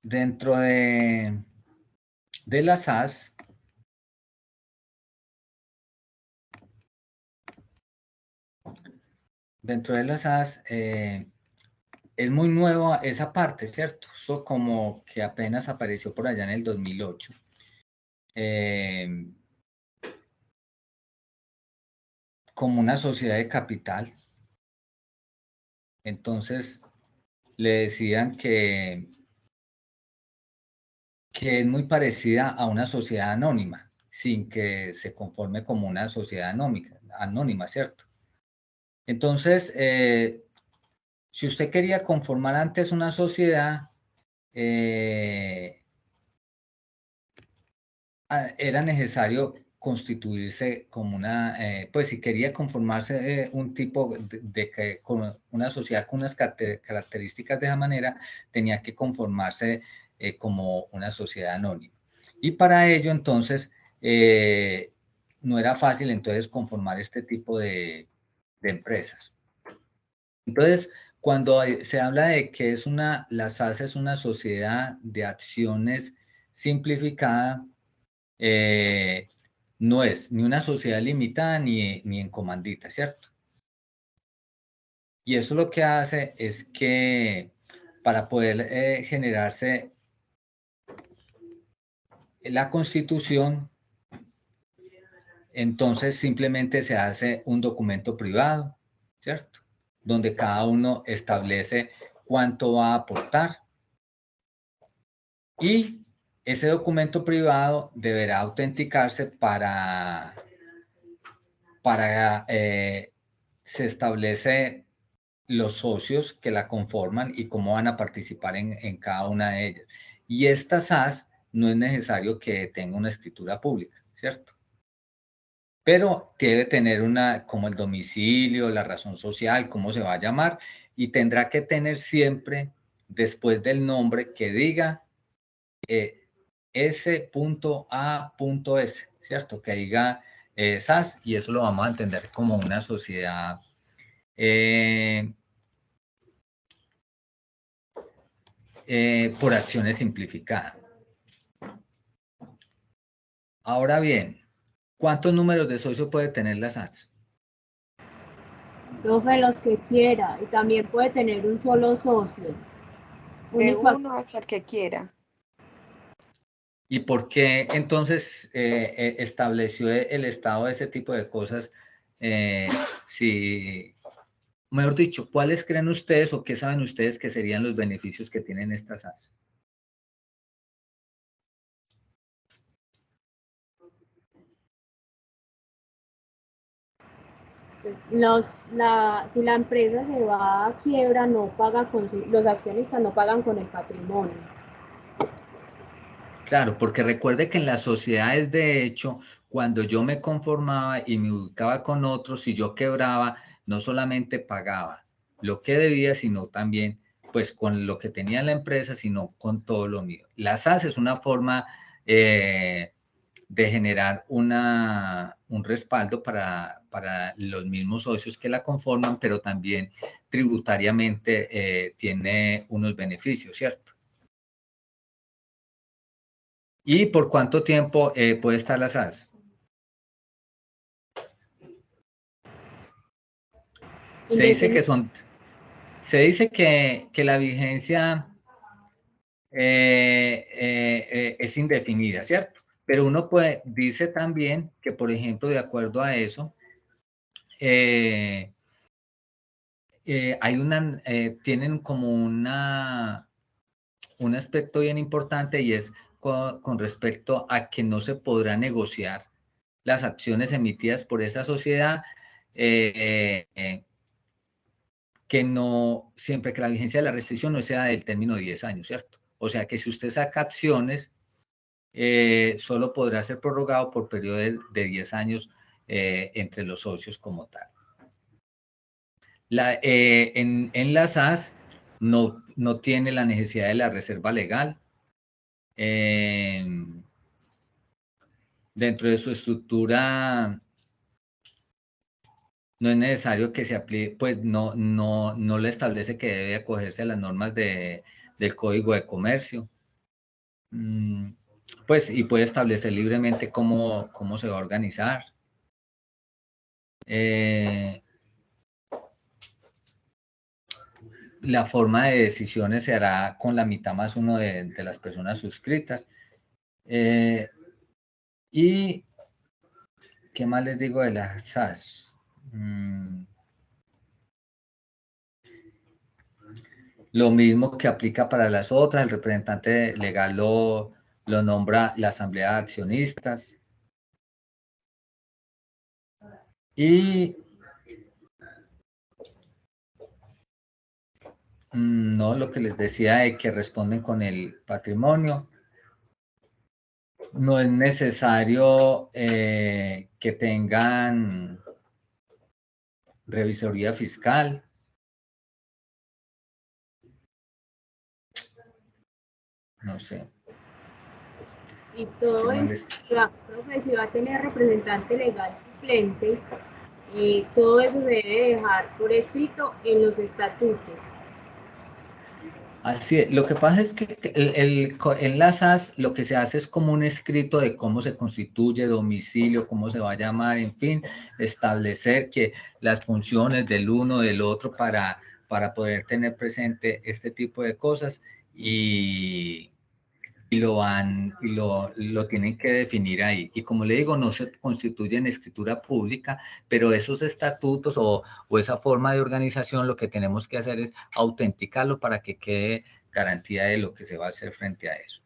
A: Dentro de las SAS, es muy nueva esa parte, ¿cierto? Eso como que apenas apareció por allá en el 2008. Como una sociedad de capital. Entonces, le decían que es muy parecida a una sociedad anónima, sin que se conforme como una sociedad anónima, ¿cierto? Entonces, si usted quería conformar antes una sociedad, era necesario constituirse como pues si quería conformarse un tipo con una sociedad con unas características de esa manera, tenía que conformarse como una sociedad anónima. Y para ello, entonces, no era fácil entonces conformar este tipo de empresas. Entonces, cuando se habla de que la SAS es una sociedad de acciones simplificada, no es ni una sociedad limitada ni en comandita, ¿cierto? Y eso lo que hace es que para poder generarse la Constitución, entonces simplemente se hace un documento privado, ¿cierto? Donde cada uno establece cuánto va a aportar. Y ese documento privado deberá autenticarse para se establece los socios que la conforman y cómo van a participar en cada una de ellas. Y esta SAS no es necesario que tenga una escritura pública, ¿cierto? Pero debe tener como el domicilio, la razón social, cómo se va a llamar, y tendrá que tener siempre, después del nombre, que diga S.A.S, ¿cierto? Que diga SAS, y eso lo vamos a entender como una sociedad por acciones simplificadas. Ahora bien, ¿cuántos números de socio puede tener la SAS?
E: Profe, los que quiera, y también puede tener un solo socio.
G: De
E: Único-
G: uno hasta el que quiera.
A: ¿Y por qué entonces estableció el Estado ese tipo de cosas? Mejor dicho, ¿cuáles creen ustedes o qué saben ustedes que serían los beneficios que tienen estas SAS?
E: si la empresa se va a quiebra, no paga los accionistas no pagan con el patrimonio.
A: Claro, porque recuerde que en las sociedades, de hecho, cuando yo me conformaba y me ubicaba con otros, si yo quebraba, no solamente pagaba lo que debía, sino también, pues, con lo que tenía la empresa, sino con todo lo mío. La SAS es una forma de generar un respaldo para los mismos socios que la conforman, pero también tributariamente tiene unos beneficios, ¿cierto? ¿Y por cuánto tiempo puede estar la SAS? Se dice que la vigencia es indefinida, ¿cierto? Pero uno dice también que, por ejemplo, de acuerdo a eso, tienen como un aspecto bien importante, y es con respecto a que no se podrá negociar las acciones emitidas por esa sociedad, que no, siempre que la vigencia de la restricción no sea del término de 10 años, ¿cierto? O sea que si usted saca acciones, solo podrá ser prorrogado por periodos de 10 años entre los socios como tal. En la SAS no tiene la necesidad de la reserva legal. Dentro de su estructura no es necesario que se aplique, pues no le establece que debe acogerse a las normas del Código de Comercio. Pues, y puede establecer libremente cómo se va a organizar. La forma de decisiones se hará con la mitad más uno de las personas suscritas. Y, ¿qué más les digo de las SAS? Lo mismo que aplica para las otras, el representante legal lo nombra la asamblea de accionistas. Y no, lo que les decía de que responden con el patrimonio. No es necesario que tengan revisoría fiscal. No sé.
E: Y todo
A: ¿Qué más
E: profe, si va a tener representante legal suplente, todo eso se debe dejar por escrito en los estatutos.
A: Así es. Lo que pasa es que en las SAS lo que se hace es como un escrito de cómo se constituye domicilio, cómo se va a llamar, en fin, establecer que las funciones del uno, del otro, para poder tener presente este tipo de cosas y lo tienen que definir ahí. Y como le digo, no se constituye en escritura pública, pero esos estatutos o esa forma de organización lo que tenemos que hacer es autenticarlo para que quede garantía de lo que se va a hacer frente a eso.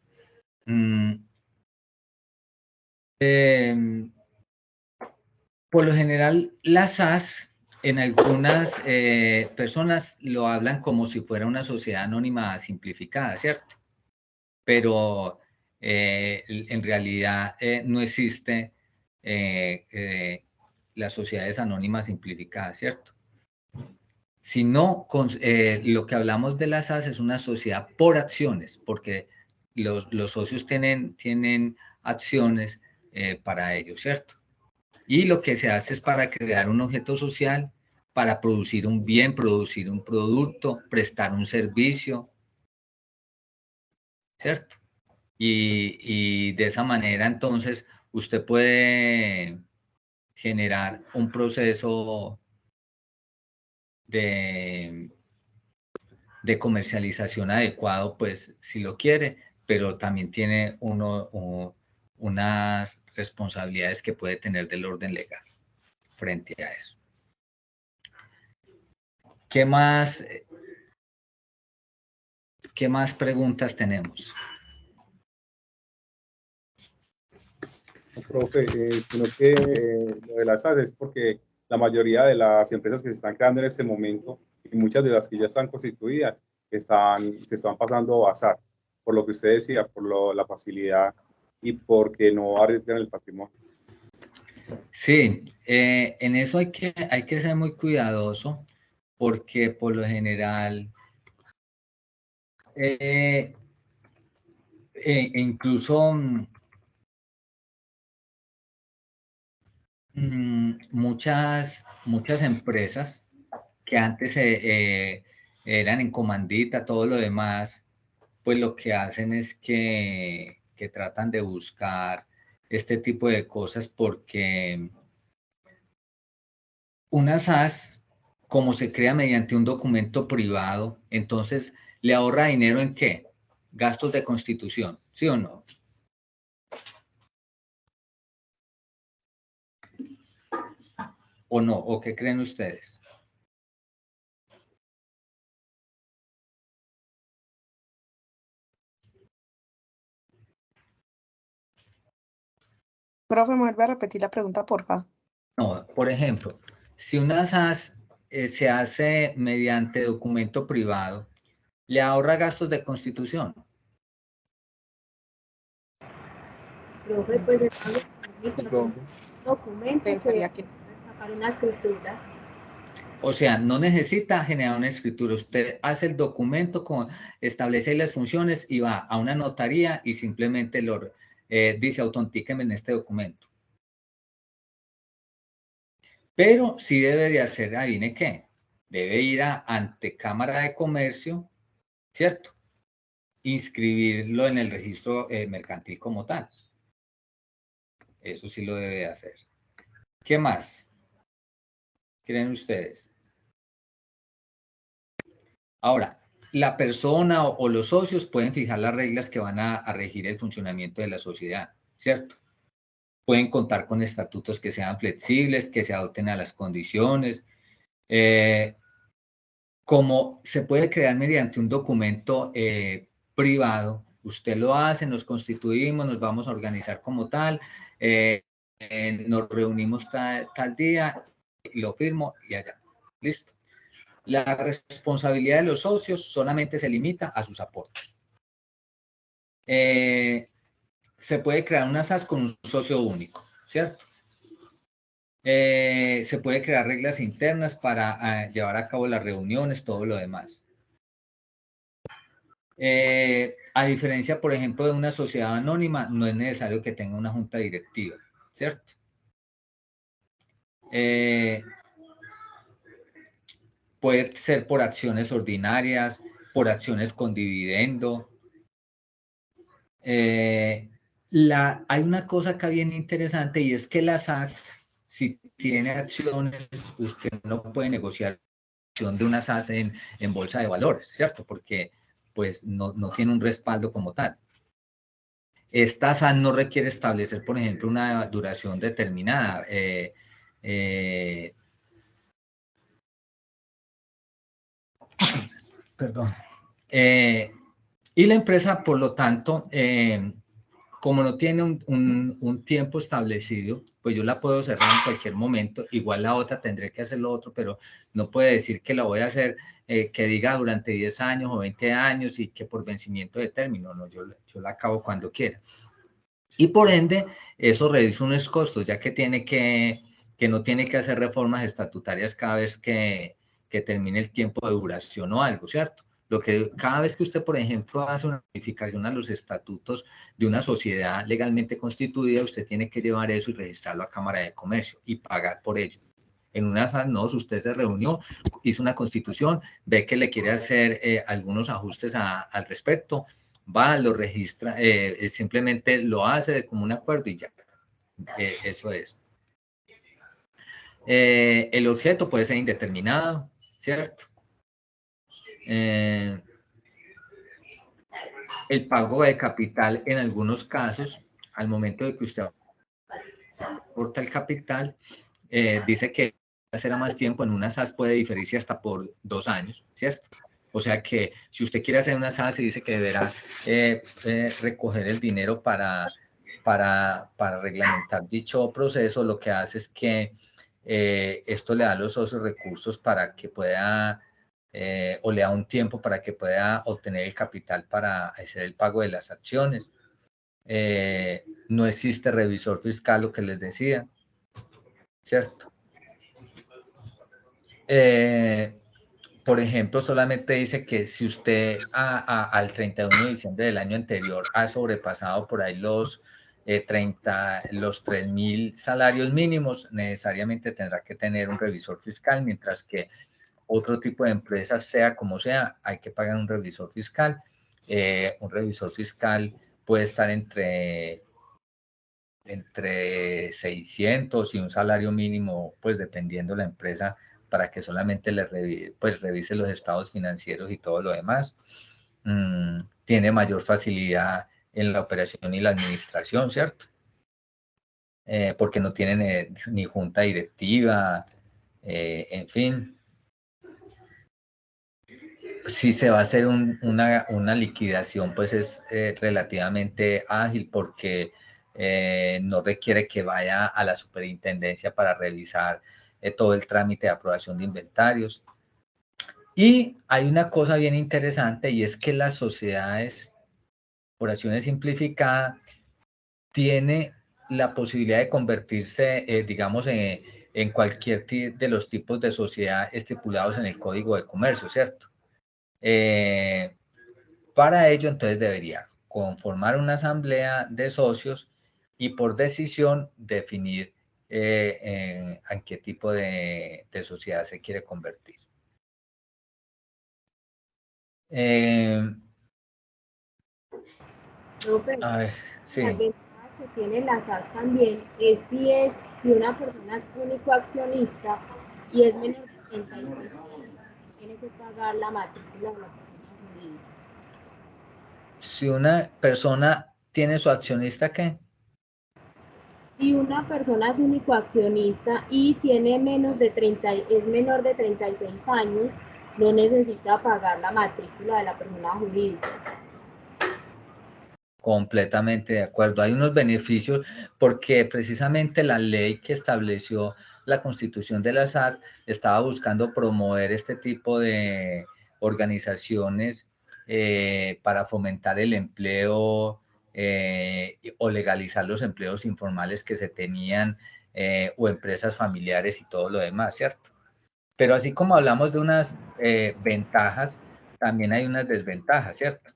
A: Por lo general, las SAS, en algunas personas lo hablan como si fuera una sociedad anónima simplificada, ¿cierto? Pero en realidad no existe las sociedades anónimas simplificadas, ¿cierto? Sino lo que hablamos de las SAS es una sociedad por acciones, porque los socios tienen acciones para ello, ¿cierto? Y lo que se hace es para crear un objeto social, para producir un bien, producir un producto, prestar un servicio, ¿cierto? Y de esa manera, entonces, usted puede generar un proceso de comercialización adecuado, pues, si lo quiere, pero también tiene unas responsabilidades que puede tener del orden legal frente a eso. ¿Qué más preguntas tenemos?
D: Profe, sino que lo de las SAS es porque la mayoría de las empresas que se están creando en este momento y muchas de las que ya están constituidas se están pasando a SAS, por lo que usted decía, por la facilidad y porque no arriesgan el patrimonio.
A: Sí, en eso hay que ser muy cuidadoso porque por lo general incluso muchas empresas que antes eran en comandita, todo lo demás, pues lo que hacen es que tratan de buscar este tipo de cosas porque una SAS, como se crea mediante un documento privado, entonces le ahorra dinero ¿en qué? Gastos de constitución, ¿sí o no? ¿O no? ¿O qué creen ustedes?
B: Profe, ¿me vuelve a repetir la pregunta, porfa?
A: No, por ejemplo, si una SAS se hace mediante documento privado, le ahorra gastos de constitución.
E: Profe, pues el documento
B: Pensaría que
E: sacar una escritura.
A: O sea, no necesita generar una escritura. Usted hace el documento, establece las funciones y va a una notaría y simplemente dice autentíqueme en este documento. Pero sí debe de hacer, adivine qué, debe ir ante Cámara de Comercio, ¿cierto? Inscribirlo en el registro mercantil como tal. Eso sí lo debe de hacer. ¿Qué más creen ustedes? Ahora, la persona o los socios pueden fijar las reglas que van a regir el funcionamiento de la sociedad, ¿cierto? Pueden contar con estatutos que sean flexibles, que se adopten a las condiciones. Como se puede crear mediante un documento privado, usted lo hace, nos constituimos, nos vamos a organizar como tal, nos reunimos tal día, lo firmo y allá. Listo. La responsabilidad de los socios solamente se limita a sus aportes. Se puede crear una SAS con un socio único, ¿cierto? Se puede crear reglas internas para llevar a cabo las reuniones, todo lo demás. A diferencia, por ejemplo, de una sociedad anónima, no es necesario que tenga una junta directiva, ¿cierto? puede ser por acciones ordinarias, por acciones con dividendo. Hay una cosa acá bien interesante y es que la SAS, si tiene acciones, usted no puede negociar de una SAS en bolsa de valores, ¿cierto? Porque pues no tiene un respaldo como tal. Esta SAS no requiere establecer, por ejemplo, una duración determinada. Perdón. Y la empresa, por lo tanto, como no tiene un tiempo establecido, pues yo la puedo cerrar en cualquier momento. Igual la otra tendré que hacer lo otro, pero no puede decir que la voy a hacer, que diga durante 10 años o 20 años y que por vencimiento de término. No, yo la acabo cuando quiera. Y por ende, eso reduce unos costos, ya que no tiene que hacer reformas estatutarias cada vez que termine el tiempo de duración o algo, ¿cierto? Cada vez que usted, por ejemplo, hace una modificación a los estatutos de una sociedad legalmente constituida, usted tiene que llevar eso y registrarlo a Cámara de Comercio y pagar por ello. En una SAS, no, usted se reunió, hizo una constitución, ve que le quiere hacer algunos ajustes al respecto, va, lo registra, simplemente lo hace como un acuerdo y ya. Eso es. El objeto puede ser indeterminado, ¿cierto? El pago de capital en algunos casos, al momento de que usted aporta el capital, dice que hacer a más tiempo en una SAS puede diferirse hasta por 2 años, ¿cierto? O sea que si usted quiere hacer una SAS y dice que deberá recoger el dinero para reglamentar dicho proceso, lo que hace es que esto le da a los socios recursos para que pueda, o le da un tiempo para que pueda obtener el capital para hacer el pago de las acciones. No existe revisor fiscal, lo que les decía, ¿cierto? Por ejemplo, solamente dice que si usted al 31 de diciembre del año anterior ha sobrepasado por ahí los 3.000 salarios mínimos, necesariamente tendrá que tener un revisor fiscal, mientras que otro tipo de empresas, sea como sea, hay que pagar un revisor fiscal. Un revisor fiscal puede estar entre 600 y un salario mínimo, pues dependiendo la empresa, para que solamente revise los estados financieros y todo lo demás. Tiene mayor facilidad en la operación y la administración, ¿cierto? Porque no tienen ni junta directiva, en fin. Si se va a hacer una liquidación, pues es relativamente ágil porque no requiere que vaya a la superintendencia para revisar todo el trámite de aprobación de inventarios. Y hay una cosa bien interesante y es que las sociedades por acciones simplificadas tiene la posibilidad de convertirse, digamos, en cualquier de los tipos de sociedad estipulados en el Código de Comercio, ¿cierto? Para ello, entonces, debería conformar una asamblea de socios y por decisión definir en qué tipo de sociedad se quiere convertir. A ver, sí.
E: Las ventajas que tiene la SAS también es si una persona es único accionista y es menor de 36 años, tiene que pagar la matrícula de la persona jurídica.
A: Si una persona tiene su accionista, ¿qué?
E: Si una persona es único accionista y tiene es menor de 36 años, no necesita pagar la matrícula de la persona jurídica.
A: Completamente de acuerdo. Hay unos beneficios porque precisamente la ley que estableció la constitución de la SAT estaba buscando promover este tipo de organizaciones para fomentar el empleo o legalizar los empleos informales que se tenían o empresas familiares y todo lo demás, ¿cierto? Pero así como hablamos de unas ventajas, también hay unas desventajas, ¿cierto?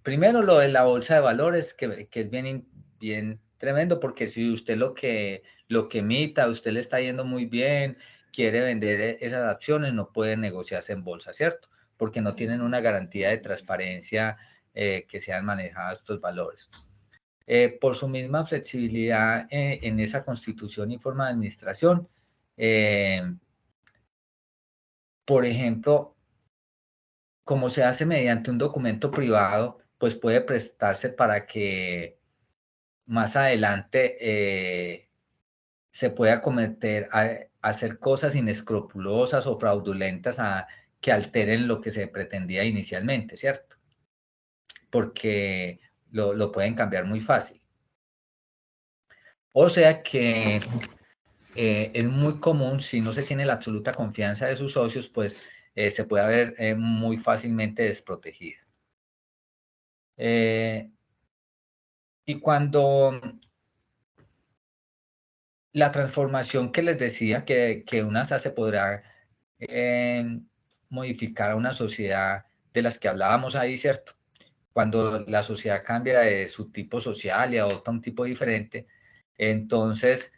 A: Primero lo de la bolsa de valores, que es bien tremendo, porque si usted lo que lo que emita, a usted le está yendo muy bien, quiere vender esas acciones, no pueden negociarse en bolsa, ¿cierto? Porque no tienen una garantía de transparencia que sean manejados estos valores. Por su misma flexibilidad en esa constitución y forma de administración, por ejemplo, como se hace mediante un documento privado, pues puede prestarse para que más adelante se pueda cometer, hacer cosas inescrupulosas o fraudulentas que alteren lo que se pretendía inicialmente, ¿cierto? Porque lo pueden cambiar muy fácil. O sea que es muy común, si no se tiene la absoluta confianza de sus socios, pues se puede ver muy fácilmente desprotegida. Y cuando la transformación que les decía, que una se podrá modificar a una sociedad de las que hablábamos ahí, ¿cierto? Cuando la sociedad cambia de su tipo social y adopta un tipo diferente, entonces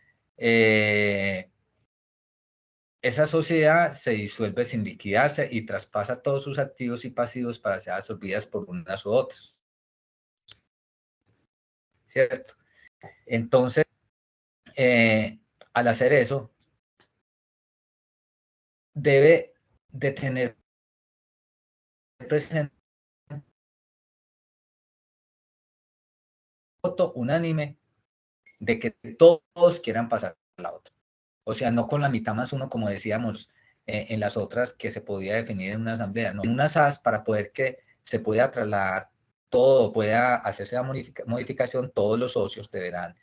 A: esa sociedad se disuelve sin liquidarse y traspasa todos sus activos y pasivos para ser absorbidas por unas u otras, ¿cierto? Entonces, al hacer eso, debe de tener presente voto unánime de que todos quieran pasar a la otra. O sea, no con la mitad más uno, como decíamos en las otras, que se podía definir en una asamblea, no, en una SAS para poder que se pueda trasladar todo, pueda hacerse la modificación, todos los socios deberán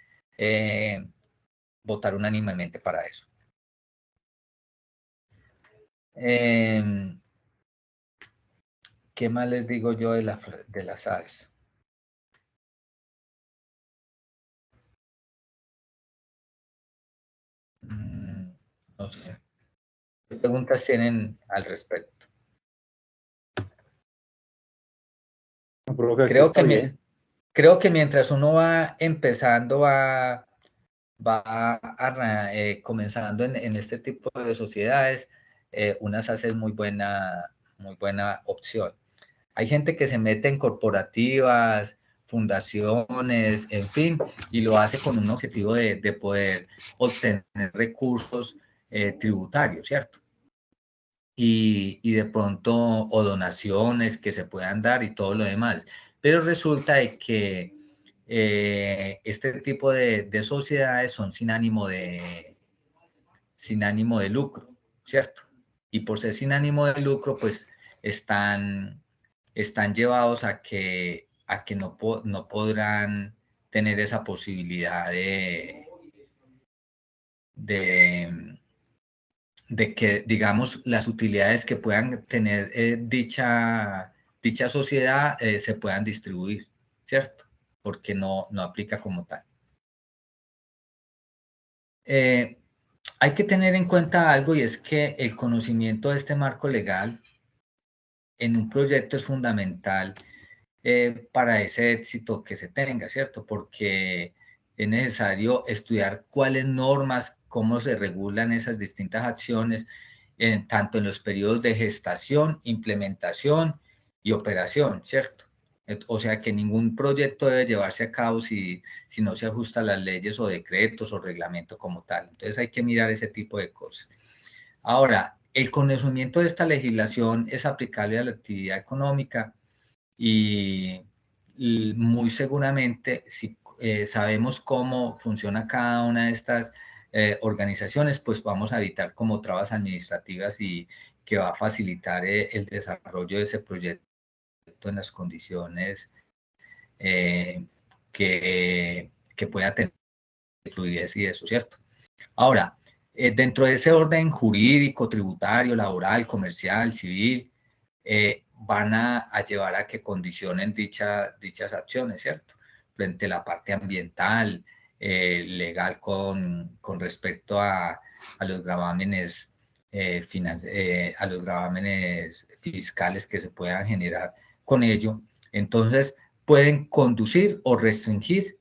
A: votar unánimemente para eso. ¿Qué más les digo yo de las SAS? No sé. ¿Qué preguntas tienen al respecto?
D: Profe, sí está bien.
A: Creo que mientras uno va empezando, comenzando en este tipo de sociedades, una SAS es muy buena opción. Hay gente que se mete en corporativas, fundaciones, en fin, y lo hace con un objetivo de poder obtener recursos tributarios, ¿cierto? Y de pronto, o donaciones que se puedan dar y todo lo demás. Pero resulta de que este tipo de sociedades son sin ánimo de lucro, ¿cierto? Y por ser sin ánimo de lucro, pues están llevados a que no podrán tener esa posibilidad de que, digamos, las utilidades que puedan tener dicha sociedad se puedan distribuir, ¿cierto? Porque no aplica como tal. Hay que tener en cuenta algo, y es que el conocimiento de este marco legal en un proyecto es fundamental para ese éxito que se tenga, ¿cierto? Porque es necesario estudiar cuáles normas, cómo se regulan esas distintas acciones, tanto en los periodos de gestación, implementación y operación, ¿cierto? O sea que ningún proyecto debe llevarse a cabo si no se ajusta a las leyes o decretos o reglamento como tal. Entonces hay que mirar ese tipo de cosas. Ahora, el conocimiento de esta legislación es aplicable a la actividad económica y muy seguramente si sabemos cómo funciona cada una de estas organizaciones, pues vamos a evitar como trabas administrativas y que va a facilitar el desarrollo de ese proyecto en las condiciones que pueda tener fluidez y eso, ¿cierto? Ahora, dentro de ese orden jurídico, tributario, laboral, comercial, civil, van a llevar a que condicionen dichas acciones, ¿cierto? Frente a la parte ambiental, legal con respecto a los gravámenes a los gravámenes fiscales que se puedan generar con ello. Entonces, pueden conducir o restringir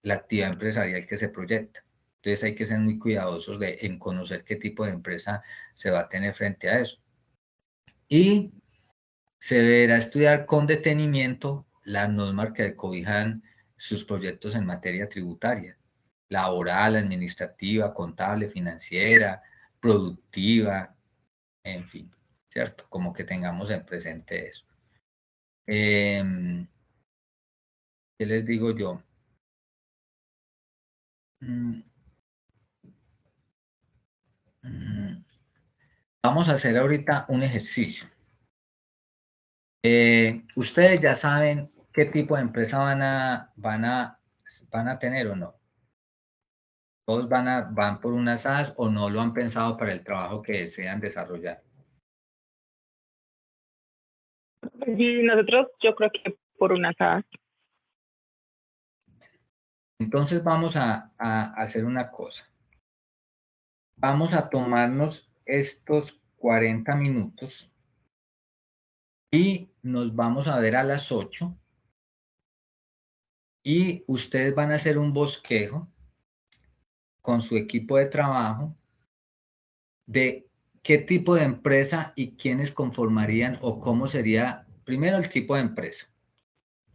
A: la actividad empresarial que se proyecta. Entonces hay que ser muy cuidadosos en conocer qué tipo de empresa se va a tener frente a eso. Y se deberá estudiar con detenimiento las normas que cobijan sus proyectos en materia tributaria, laboral, administrativa, contable, financiera, productiva, en fin, ¿cierto? Como que tengamos en presente eso. ¿Qué les digo yo? Vamos a hacer ahorita un ejercicio. ¿Ustedes ya saben qué tipo de empresa van a tener o no? ¿Todos van por una SAS o no lo han pensado para el trabajo que desean desarrollar?
F: Y nosotros, yo creo que por una SAS.
A: Entonces vamos a hacer una cosa. Vamos a tomarnos estos 40 minutos y nos vamos a ver a las 8 y ustedes van a hacer un bosquejo con su equipo de trabajo de qué tipo de empresa y quiénes conformarían o cómo sería, primero el tipo de empresa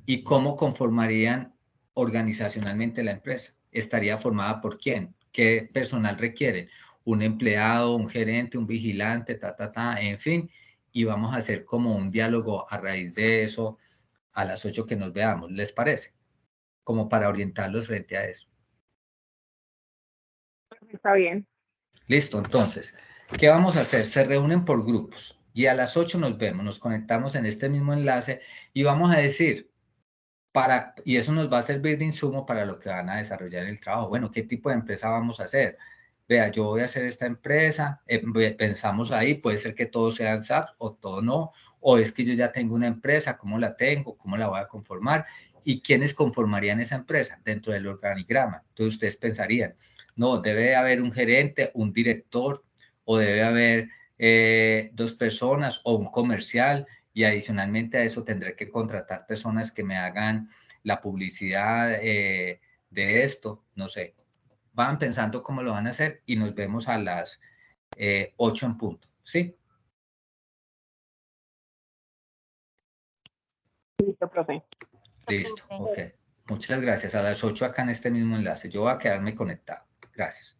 A: y cómo conformarían organizacionalmente la empresa. ¿Estaría formada por quién? ¿Qué personal requiere? Un empleado, un gerente, un vigilante, en fin. Y vamos a hacer como un diálogo a raíz de eso a las 8 que nos veamos. ¿Les parece? Como para orientarlos frente a eso.
F: Está bien.
A: Listo, entonces, ¿qué vamos a hacer? Se reúnen por grupos y a las 8 nos vemos, nos conectamos en este mismo enlace y vamos a decir, y eso nos va a servir de insumo para lo que van a desarrollar en el trabajo. Bueno, ¿qué tipo de empresa vamos a hacer? Vea, yo voy a hacer esta empresa, pensamos ahí, puede ser que todo sea en SAP o todo no, o es que yo ya tengo una empresa, ¿cómo la tengo? ¿Cómo la voy a conformar? ¿Y quiénes conformarían esa empresa dentro del organigrama? Entonces ustedes pensarían, no, debe haber un gerente, un director, o debe haber 2 personas o un comercial, y adicionalmente a eso tendré que contratar personas que me hagan la publicidad de esto, no sé. Van pensando cómo lo van a hacer y nos vemos a las 8 en punto, ¿sí?
F: Listo, profe.
A: Listo, ok. Muchas gracias. A las 8 acá en este mismo enlace. Yo voy a quedarme conectado. Gracias.